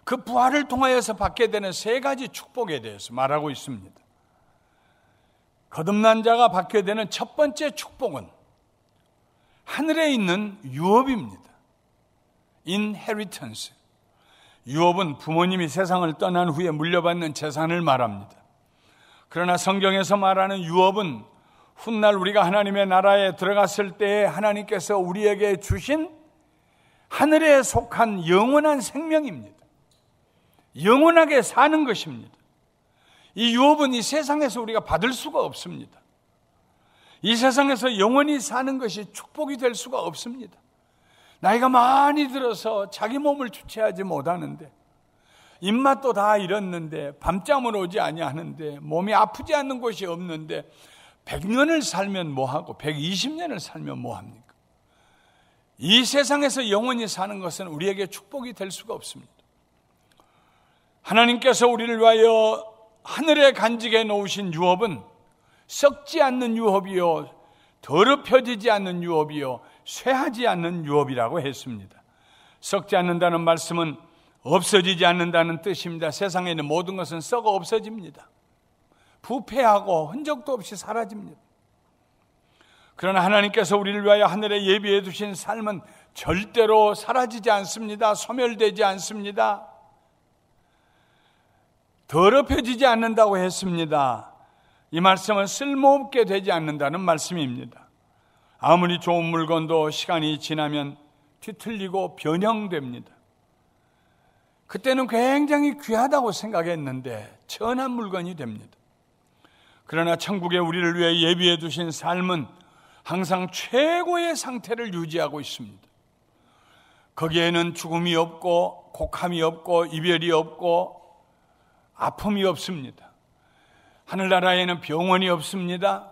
그 부활을 통하여서 받게 되는 세 가지 축복에 대해서 말하고 있습니다. 거듭난 자가 받게 되는 첫 번째 축복은 하늘에 있는 유업입니다. inheritance. 유업은 부모님이 세상을 떠난 후에 물려받는 재산을 말합니다. 그러나 성경에서 말하는 유업은 훗날 우리가 하나님의 나라에 들어갔을 때 하나님께서 우리에게 주신 하늘에 속한 영원한 생명입니다. 영원하게 사는 것입니다. 이 유업은 이 세상에서 우리가 받을 수가 없습니다. 이 세상에서 영원히 사는 것이 축복이 될 수가 없습니다. 나이가 많이 들어서 자기 몸을 주체하지 못하는데, 입맛도 다 잃었는데, 밤잠을 오지 아니하는데, 몸이 아프지 않는 곳이 없는데 100년을 살면 뭐하고 120년을 살면 뭐합니까? 이 세상에서 영원히 사는 것은 우리에게 축복이 될 수가 없습니다. 하나님께서 우리를 위하여 하늘에 간직해 놓으신 유업은 썩지 않는 유업이요, 더럽혀지지 않는 유업이요, 쇠하지 않는 유업이라고 했습니다. 썩지 않는다는 말씀은 없어지지 않는다는 뜻입니다. 세상에 있는 모든 것은 썩어 없어집니다. 부패하고 흔적도 없이 사라집니다. 그러나 하나님께서 우리를 위하여 하늘에 예비해 두신 삶은 절대로 사라지지 않습니다. 소멸되지 않습니다. 더럽혀지지 않는다고 했습니다. 이 말씀은 쓸모없게 되지 않는다는 말씀입니다. 아무리 좋은 물건도 시간이 지나면 뒤틀리고 변형됩니다. 그때는 굉장히 귀하다고 생각했는데 천한 물건이 됩니다. 그러나 천국에 우리를 위해 예비해 두신 삶은 항상 최고의 상태를 유지하고 있습니다. 거기에는 죽음이 없고 곡함이 없고 이별이 없고 아픔이 없습니다. 하늘나라에는 병원이 없습니다.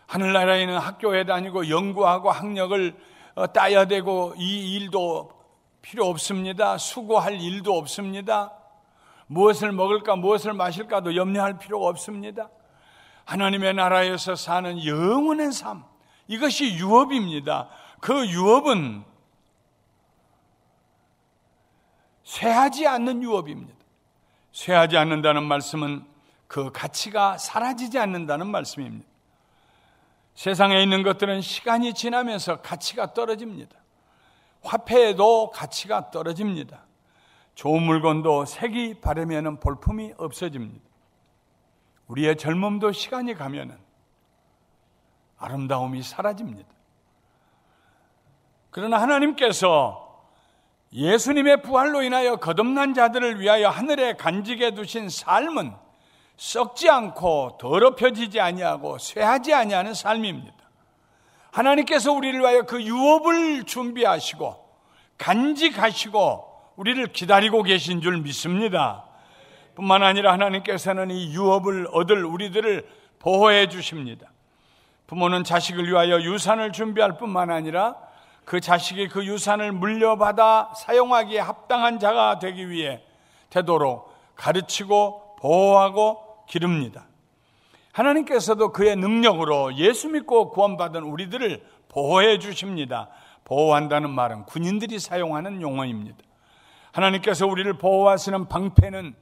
하늘나라에는 학교에 다니고 연구하고 학력을 따야 되고 이 일도 필요 없습니다. 수고할 일도 없습니다. 무엇을 먹을까 무엇을 마실까도 염려할 필요가 없습니다. 하나님의 나라에서 사는 영원한 삶, 이것이 유업입니다. 그 유업은 쇠하지 않는 유업입니다. 쇠하지 않는다는 말씀은 그 가치가 사라지지 않는다는 말씀입니다. 세상에 있는 것들은 시간이 지나면서 가치가 떨어집니다. 화폐에도 가치가 떨어집니다. 좋은 물건도 색이 바르면 볼품이 없어집니다. 우리의 젊음도 시간이 가면 아름다움이 사라집니다. 그러나 하나님께서 예수님의 부활로 인하여 거듭난 자들을 위하여 하늘에 간직해 두신 삶은 썩지 않고 더럽혀지지 아니하고 쇠하지 아니하는 삶입니다. 하나님께서 우리를 위하여 그 유업을 준비하시고 간직하시고 우리를 기다리고 계신 줄 믿습니다. 뿐만 아니라 하나님께서는 이 유업을 얻을 우리들을 보호해 주십니다. 부모는 자식을 위하여 유산을 준비할 뿐만 아니라 그 자식이 그 유산을 물려받아 사용하기에 합당한 자가 되기 위해 되도록 가르치고 보호하고 기릅니다. 하나님께서도 그의 능력으로 예수 믿고 구원받은 우리들을 보호해 주십니다. 보호한다는 말은 군인들이 사용하는 용어입니다. 하나님께서 우리를 보호하시는 방패는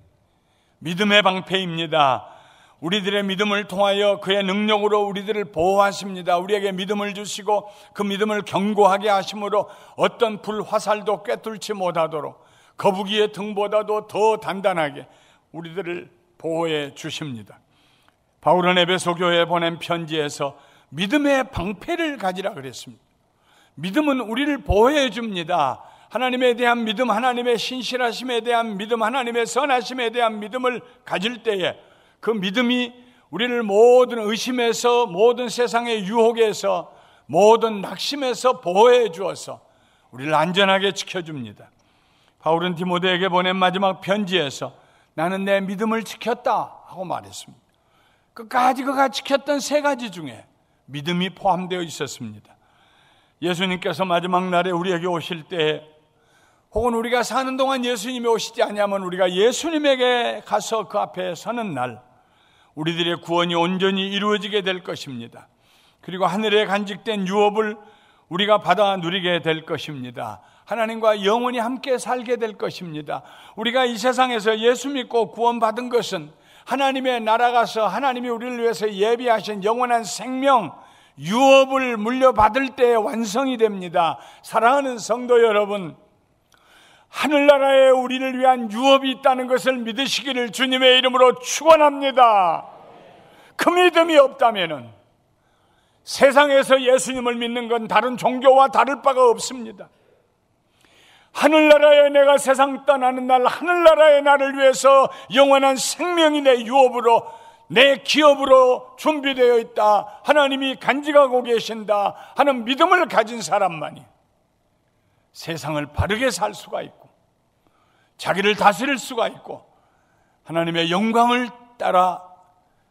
믿음의 방패입니다. 우리들의 믿음을 통하여 그의 능력으로 우리들을 보호하십니다. 우리에게 믿음을 주시고 그 믿음을 견고하게 하심으로 어떤 불화살도 꿰뚫지 못하도록 거북이의 등보다도 더 단단하게 우리들을 보호해 주십니다. 바울은 에베소 교회에 보낸 편지에서 믿음의 방패를 가지라 그랬습니다. 믿음은 우리를 보호해 줍니다. 하나님에 대한 믿음, 하나님의 신실하심에 대한 믿음, 하나님의 선하심에 대한 믿음을 가질 때에 그 믿음이 우리를 모든 의심에서, 모든 세상의 유혹에서, 모든 낙심에서 보호해 주어서 우리를 안전하게 지켜줍니다. 바울은 디모데에게 보낸 마지막 편지에서 나는 내 믿음을 지켰다 하고 말했습니다. 끝까지 그가 지켰던 세 가지 중에 믿음이 포함되어 있었습니다. 예수님께서 마지막 날에 우리에게 오실 때, 혹은 우리가 사는 동안 예수님이 오시지 않으면 우리가 예수님에게 가서 그 앞에 서는 날 우리들의 구원이 온전히 이루어지게 될 것입니다. 그리고 하늘에 간직된 유업을 우리가 받아 누리게 될 것입니다. 하나님과 영원히 함께 살게 될 것입니다. 우리가 이 세상에서 예수 믿고 구원받은 것은 하나님의 나라 가서 하나님이 우리를 위해서 예비하신 영원한 생명, 유업을 물려받을 때 완성이 됩니다. 사랑하는 성도 여러분, 하늘나라에 우리를 위한 유업이 있다는 것을 믿으시기를 주님의 이름으로 축원합니다. 그 믿음이 없다면은 세상에서 예수님을 믿는 건 다른 종교와 다를 바가 없습니다. 하늘나라에 내가 세상 떠나는 날 하늘나라의 나를 위해서 영원한 생명이 내 유업으로 내 기업으로 준비되어 있다, 하나님이 간직하고 계신다 하는 믿음을 가진 사람만이 세상을 바르게 살 수가 있고 자기를 다스릴 수가 있고 하나님의 영광을 따라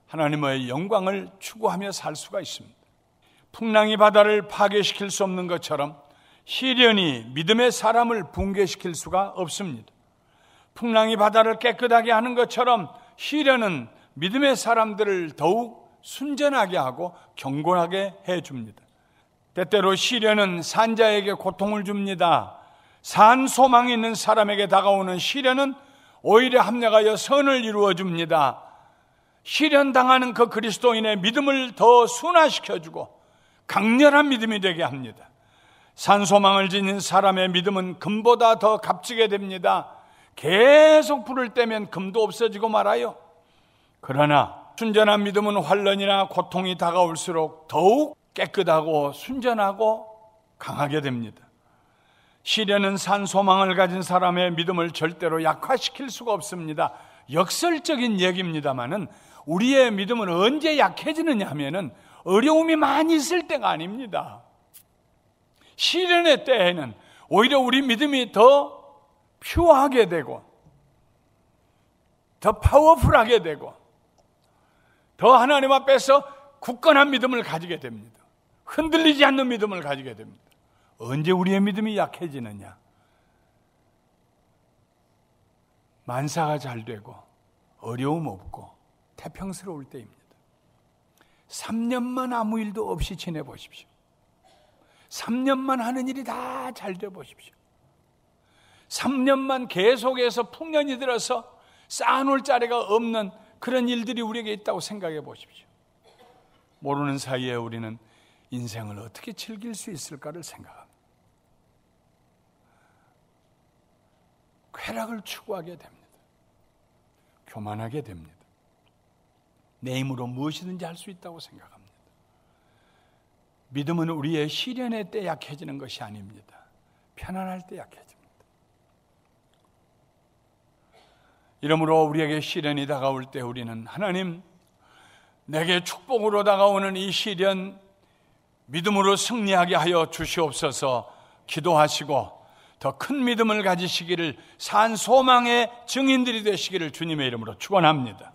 하나님의 영광을 추구하며 살 수가 있습니다. 풍랑이 바다를 파괴시킬 수 없는 것처럼 시련이 믿음의 사람을 붕괴시킬 수가 없습니다. 풍랑이 바다를 깨끗하게 하는 것처럼 시련은 믿음의 사람들을 더욱 순전하게 하고 경건하게 해줍니다. 때때로 시련은 산자에게 고통을 줍니다. 산 소망이 있는 사람에게 다가오는 시련은 오히려 합력하여 선을 이루어줍니다. 시련 당하는 그 그리스도인의 믿음을 더 순화시켜주고 강렬한 믿음이 되게 합니다. 산소망을 지닌 사람의 믿음은 금보다 더 값지게 됩니다. 계속 불을 떼면 금도 없어지고 말아요. 그러나 순전한 믿음은 환난이나 고통이 다가올수록 더욱 깨끗하고 순전하고 강하게 됩니다. 시련은 산소망을 가진 사람의 믿음을 절대로 약화시킬 수가 없습니다. 역설적인 얘기입니다만은 우리의 믿음은 언제 약해지느냐 하면은 어려움이 많이 있을 때가 아닙니다. 시련의 때에는 오히려 우리 믿음이 더 퓨어하게 되고 더 파워풀하게 되고 더 하나님 앞에서 굳건한 믿음을 가지게 됩니다. 흔들리지 않는 믿음을 가지게 됩니다. 언제 우리의 믿음이 약해지느냐? 만사가 잘 되고 어려움 없고 태평스러울 때입니다. 3년만 아무 일도 없이 지내보십시오. 3년만 하는 일이 다 잘 돼 보십시오. 3년만 계속해서 풍년이 들어서 쌓아놓을 자리가 없는 그런 일들이 우리에게 있다고 생각해 보십시오. 모르는 사이에 우리는 인생을 어떻게 즐길 수 있을까를 생각합니다. 쾌락을 추구하게 됩니다. 교만하게 됩니다. 내 힘으로 무엇이든지 할 수 있다고 생각합니다. 믿음은 우리의 시련의 때 약해지는 것이 아닙니다. 편안할 때 약해집니다. 이러므로 우리에게 시련이 다가올 때 우리는 하나님, 내게 축복으로 다가오는 이 시련 믿음으로 승리하게 하여 주시옵소서 기도하시고 더 큰 믿음을 가지시기를, 산 소망의 증인들이 되시기를 주님의 이름으로 축원합니다.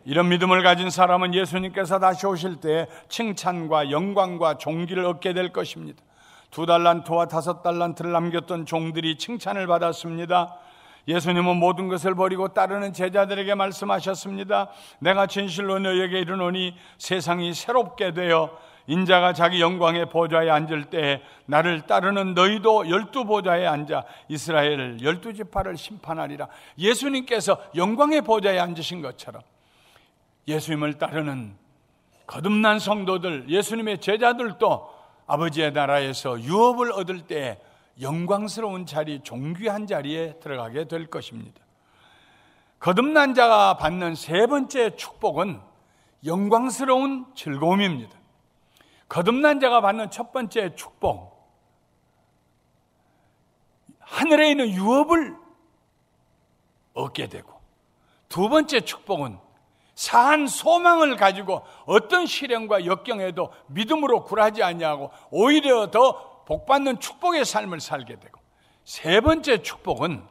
이런 믿음을 가진 사람은 예수님께서 다시 오실 때 칭찬과 영광과 존귀를 얻게 될 것입니다. 2달란트와 5달란트를 남겼던 종들이 칭찬을 받았습니다. 예수님은 모든 것을 버리고 따르는 제자들에게 말씀하셨습니다. 내가 진실로 너희에게 이르노니 세상이 새롭게 되어 인자가 자기 영광의 보좌에 앉을 때에 나를 따르는 너희도 12보좌에 앉아 이스라엘을 12지파를 심판하리라. 예수님께서 영광의 보좌에 앉으신 것처럼 예수님을 따르는 거듭난 성도들, 예수님의 제자들도 아버지의 나라에서 유업을 얻을 때 영광스러운 자리, 존귀한 자리에 들어가게 될 것입니다. 거듭난 자가 받는 세 번째 축복은 영광스러운 즐거움입니다. 거듭난 자가 받는 첫 번째 축복, 하늘에 있는 유업을 얻게 되고, 두 번째 축복은 산 소망을 가지고 어떤 시련과 역경에도 믿음으로 굴하지 아니하고 오히려 더 복받는 축복의 삶을 살게 되고, 세 번째 축복은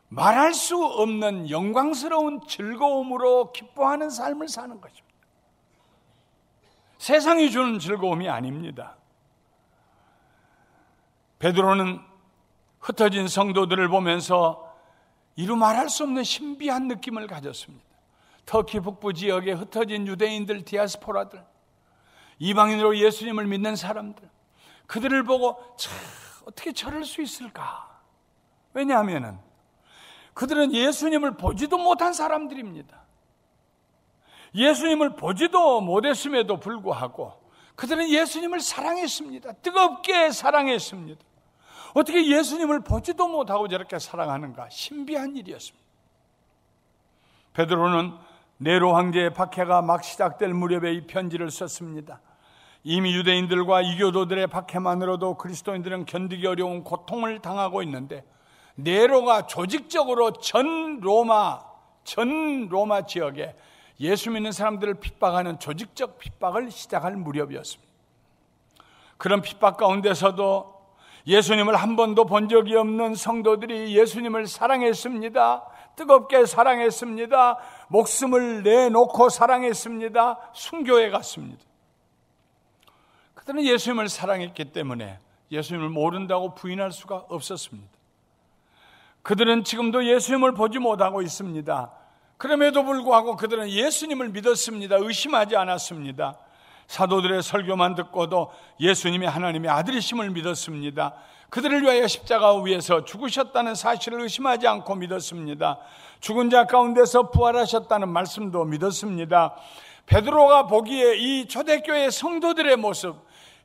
말할 수 없는 영광스러운 즐거움으로 기뻐하는 삶을 사는 것입니다. 세상이 주는 즐거움이 아닙니다. 베드로는 흩어진 성도들을 보면서 이루 말할 수 없는 신비한 느낌을 가졌습니다. 터키 북부 지역에 흩어진 유대인들, 디아스포라들, 이방인으로 예수님을 믿는 사람들, 그들을 보고 어떻게 저럴 수 있을까? 왜냐하면 그들은 예수님을 보지도 못한 사람들입니다. 예수님을 보지도 못했음에도 불구하고 그들은 예수님을 사랑했습니다. 뜨겁게 사랑했습니다. 어떻게 예수님을 보지도 못하고 저렇게 사랑하는가? 신비한 일이었습니다. 베드로는 네로 황제의 박해가 막 시작될 무렵에 이 편지를 썼습니다. 이미 유대인들과 이교도들의 박해만으로도 그리스도인들은 견디기 어려운 고통을 당하고 있는데, 네로가 조직적으로 전 로마 지역에 예수 믿는 사람들을 핍박하는 조직적 핍박을 시작할 무렵이었습니다. 그런 핍박 가운데서도 예수님을 한 번도 본 적이 없는 성도들이 예수님을 사랑했습니다. 뜨겁게 사랑했습니다. 목숨을 내놓고 사랑했습니다. 순교해 갔습니다. 그들은 예수님을 사랑했기 때문에 예수님을 모른다고 부인할 수가 없었습니다. 그들은 지금도 예수님을 보지 못하고 있습니다. 그럼에도 불구하고 그들은 예수님을 믿었습니다. 의심하지 않았습니다. 사도들의 설교만 듣고도 예수님이 하나님의 아들이심을 믿었습니다. 그들을 위하여 십자가 위에서 죽으셨다는 사실을 의심하지 않고 믿었습니다. 죽은 자 가운데서 부활하셨다는 말씀도 믿었습니다. 베드로가 보기에 이 초대교회 성도들의 모습,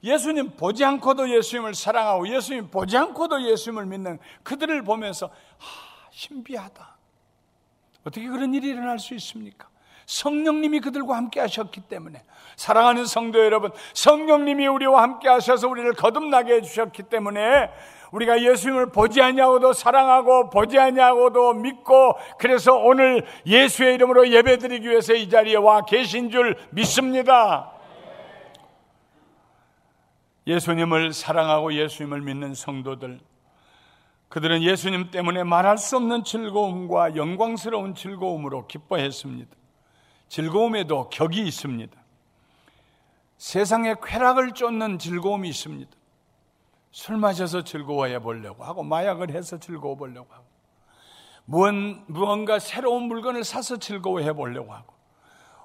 예수님 보지 않고도 예수님을 사랑하고 예수님 보지 않고도 예수님을 믿는 그들을 보면서 신비하다. 어떻게 그런 일이 일어날 수 있습니까? 성령님이 그들과 함께 하셨기 때문에. 사랑하는 성도 여러분, 성령님이 우리와 함께 하셔서 우리를 거듭나게 해주셨기 때문에 우리가 예수님을 보지 않냐고도 사랑하고 보지 않냐고도 믿고, 그래서 오늘 예수의 이름으로 예배드리기 위해서 이 자리에 와 계신 줄 믿습니다. 예수님을 사랑하고 예수님을 믿는 성도들, 그들은 예수님 때문에 말할 수 없는 즐거움과 영광스러운 즐거움으로 기뻐했습니다. 즐거움에도 격이 있습니다. 세상에 쾌락을 쫓는 즐거움이 있습니다. 술 마셔서 즐거워해 보려고 하고, 마약을 해서 즐거워 보려고 하고, 무언가 새로운 물건을 사서 즐거워해 보려고 하고,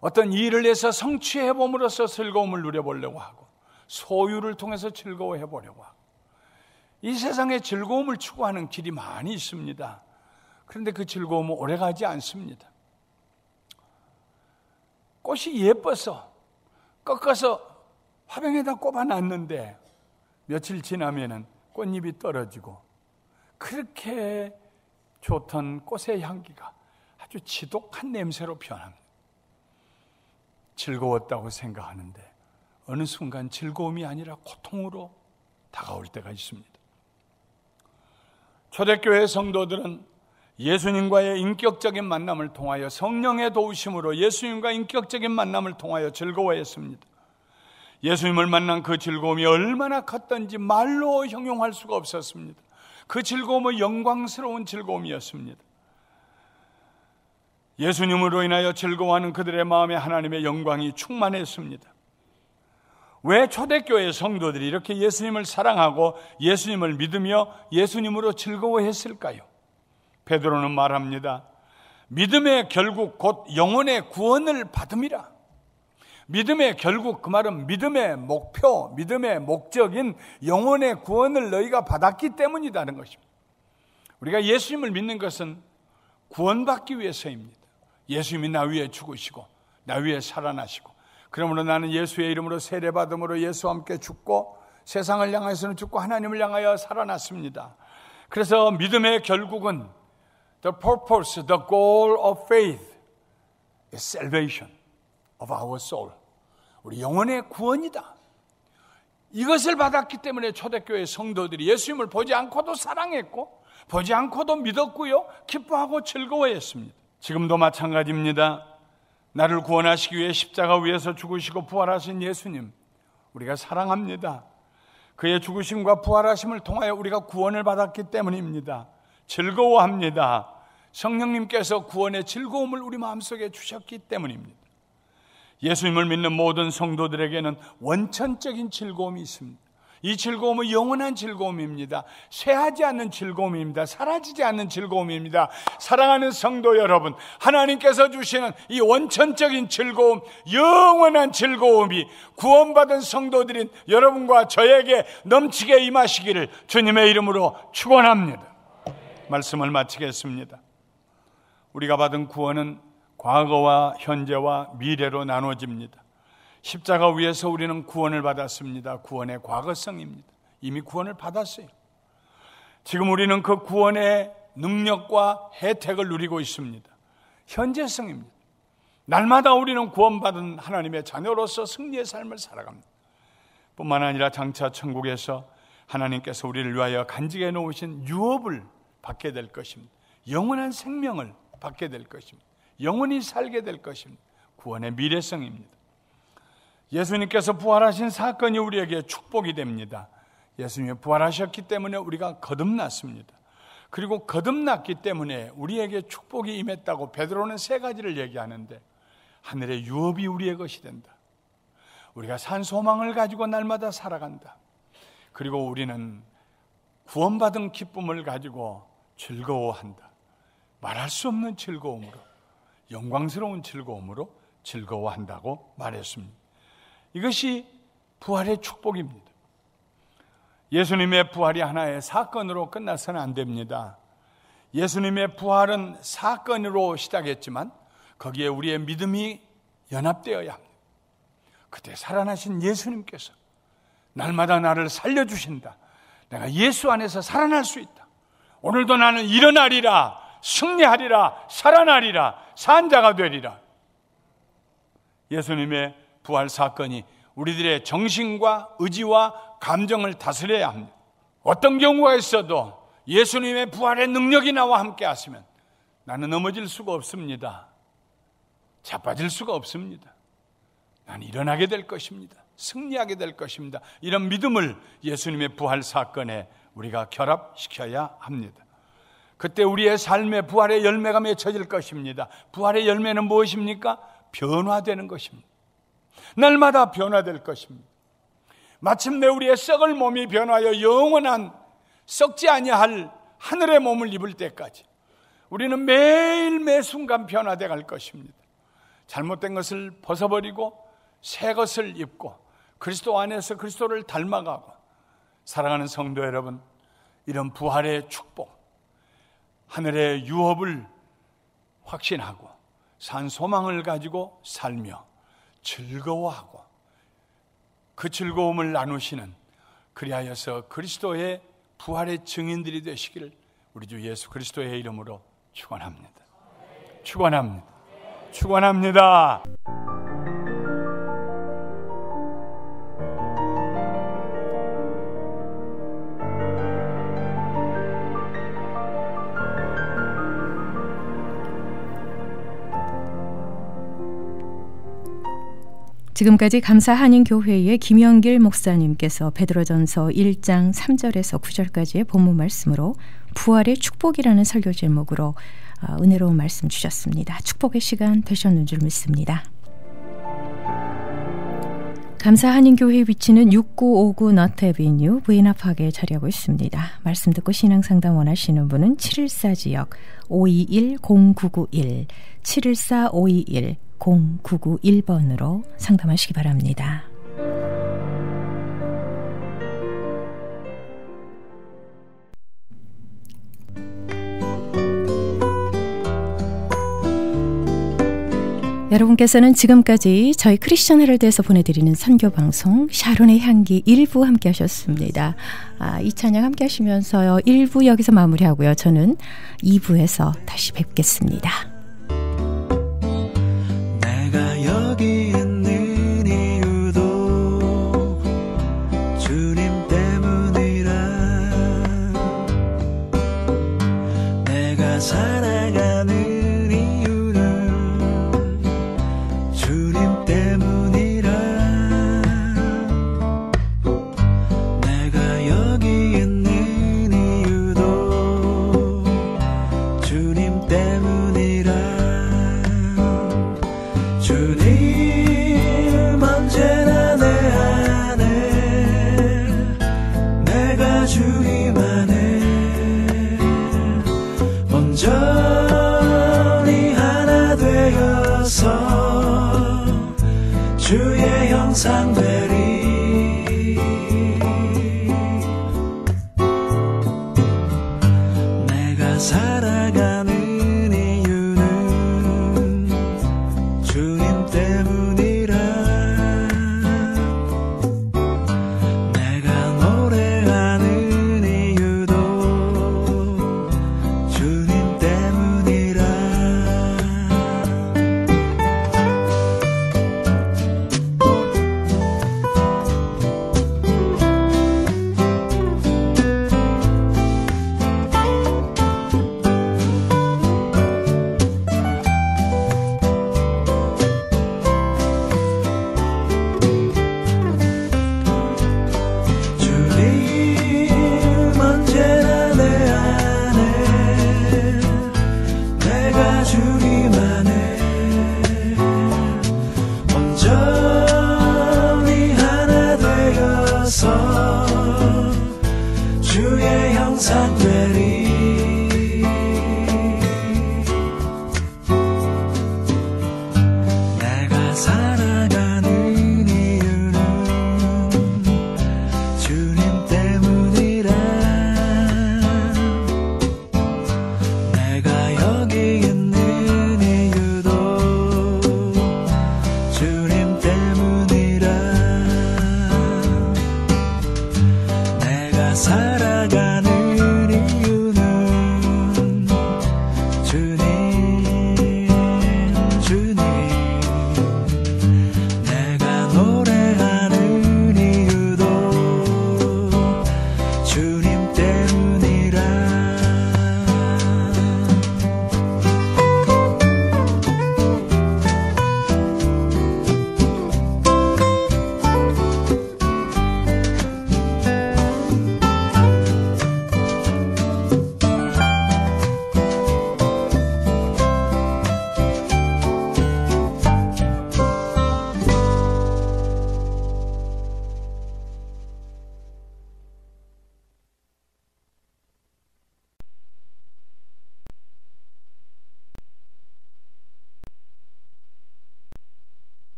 어떤 일을 해서 성취해 봄으로써 즐거움을 누려보려고 하고, 소유를 통해서 즐거워해 보려고 하고, 이 세상에 즐거움을 추구하는 길이 많이 있습니다. 그런데 그 즐거움은 오래가지 않습니다. 꽃이 예뻐서 꺾어서 화병에다 꼽아놨는데 며칠 지나면은 꽃잎이 떨어지고, 그렇게 좋던 꽃의 향기가 아주 지독한 냄새로 변합니다. 즐거웠다고 생각하는데 어느 순간 즐거움이 아니라 고통으로 다가올 때가 있습니다. 초대교회 성도들은 예수님과의 인격적인 만남을 통하여, 성령의 도우심으로 예수님과 인격적인 만남을 통하여 즐거워했습니다. 예수님을 만난 그 즐거움이 얼마나 컸던지 말로 형용할 수가 없었습니다. 그 즐거움은 영광스러운 즐거움이었습니다. 예수님으로 인하여 즐거워하는 그들의 마음에 하나님의 영광이 충만했습니다. 왜 초대교회 성도들이 이렇게 예수님을 사랑하고 예수님을 믿으며 예수님으로 즐거워했을까요? 베드로는 말합니다. 믿음의 결국 곧 영혼의 구원을 받음이라. 믿음의 결국, 그 말은 믿음의 목표, 믿음의 목적인 영혼의 구원을 너희가 받았기 때문이라는 것입니다. 우리가 예수님을 믿는 것은 구원받기 위해서입니다. 예수님이 나 위에 죽으시고 나 위에 살아나시고, 그러므로 나는 예수의 이름으로 세례받음으로 예수와 함께 죽고 세상을 향해서는 죽고 하나님을 향하여 살아났습니다. 그래서 믿음의 결국은 the purpose, the goal of faith is salvation of our soul. 우리 영혼의 구원이다. 이것을 받았기 때문에 초대교회 성도들이 예수님을 보지 않고도 사랑했고 보지 않고도 믿었고요, 기뻐하고 즐거워했습니다. 지금도 마찬가지입니다. 나를 구원하시기 위해 십자가 위에서 죽으시고 부활하신 예수님, 우리가 사랑합니다. 그의 죽으심과 부활하심을 통하여 우리가 구원을 받았기 때문입니다. 즐거워합니다. 성령님께서 구원의 즐거움을 우리 마음속에 주셨기 때문입니다. 예수님을 믿는 모든 성도들에게는 원천적인 즐거움이 있습니다. 이 즐거움은 영원한 즐거움입니다. 쇠하지 않는 즐거움입니다. 사라지지 않는 즐거움입니다. 사랑하는 성도 여러분, 하나님께서 주시는 이 원천적인 즐거움, 영원한 즐거움이 구원받은 성도들인 여러분과 저에게 넘치게 임하시기를 주님의 이름으로 축원합니다. 말씀을 마치겠습니다. 우리가 받은 구원은 과거와 현재와 미래로 나눠집니다. 십자가 위에서 우리는 구원을 받았습니다. 구원의 과거성입니다. 이미 구원을 받았어요. 지금 우리는 그 구원의 능력과 혜택을 누리고 있습니다. 현재성입니다. 날마다 우리는 구원받은 하나님의 자녀로서 승리의 삶을 살아갑니다. 뿐만 아니라 장차 천국에서 하나님께서 우리를 위하여 간직해 놓으신 유업을 받게 될 것입니다. 영원한 생명을 받게 될 것입니다. 영원히 살게 될 것입니다. 구원의 미래성입니다. 예수님께서 부활하신 사건이 우리에게 축복이 됩니다. 예수님이 부활하셨기 때문에 우리가 거듭났습니다. 그리고 거듭났기 때문에 우리에게 축복이 임했다고 베드로는 세 가지를 얘기하는데, 하늘의 유업이 우리의 것이 된다. 우리가 산 소망을 가지고 날마다 살아간다. 그리고 우리는 구원받은 기쁨을 가지고 즐거워한다. 말할 수 없는 즐거움으로, 영광스러운 즐거움으로 즐거워한다고 말했습니다. 이것이 부활의 축복입니다. 예수님의 부활이 하나의 사건으로 끝나서는 안 됩니다. 예수님의 부활은 사건으로 시작했지만 거기에 우리의 믿음이 연합되어야 합니다. 그때 살아나신 예수님께서 날마다 나를 살려주신다. 내가 예수 안에서 살아날 수 있다. 오늘도 나는 일어나리라, 승리하리라, 살아나리라, 산자가 되리라. 예수님의 부활 사건이 우리들의 정신과 의지와 감정을 다스려야 합니다. 어떤 경우가 있어도 예수님의 부활의 능력이 나와 함께 하시면 나는 넘어질 수가 없습니다. 자빠질 수가 없습니다. 나는 일어나게 될 것입니다. 승리하게 될 것입니다. 이런 믿음을 예수님의 부활 사건에 우리가 결합시켜야 합니다. 그때 우리의 삶에 부활의 열매가 맺혀질 것입니다. 부활의 열매는 무엇입니까? 변화되는 것입니다. 날마다 변화될 것입니다. 마침내 우리의 썩을 몸이 변하여 영원한 썩지 아니할 하늘의 몸을 입을 때까지 우리는 매일 매 순간 변화되어 갈 것입니다. 잘못된 것을 벗어버리고 새 것을 입고 그리스도 안에서 그리스도를 닮아가고, 사랑하는 성도 여러분, 이런 부활의 축복, 하늘의 유업을 확신하고 산 소망을 가지고 살며 즐거워하고 그 즐거움을 나누시는, 그리하여서 그리스도의 부활의 증인들이 되시기를 우리 주 예수 그리스도의 이름으로 축원합니다. 축원합니다. 축원합니다. 지금까지 감사한인교회의 김영길 목사님께서 베드로전서 1장 3절에서 9절까지의 본문 말씀으로 부활의 축복이라는 설교 제목으로 은혜로운 말씀 주셨습니다. 축복의 시간 되셨는 줄 믿습니다. 감사한인교회 위치는 6959 너트애비뉴 부인아파크에 자리하고 있습니다. 말씀 듣고 신앙상담 원하시는 분은 714지역 521-0991 714-521-0991번으로 상담하시기 바랍니다. 여러분께서는 지금까지 저희 크리스천 헤럴드에서 보내드리는 선교방송 샤론의 향기 1부 함께 하셨습니다. 이 찬양 함께 하시면서요, 1부 여기서 마무리하고요. 저는 2부에서 다시 뵙겠습니다. 내가 여기 있는 이유도 주님 때문이라. 내가 살아가는 주의 형상 되리. 내가 살아가는 이유는 주님 때문이라. 내가 노래하는 이유도 되어서 주의 형상 되리. 내가 살아가는 이유는 주님 때문이라. 내가 여기 있는 이유도 주님 때문이라.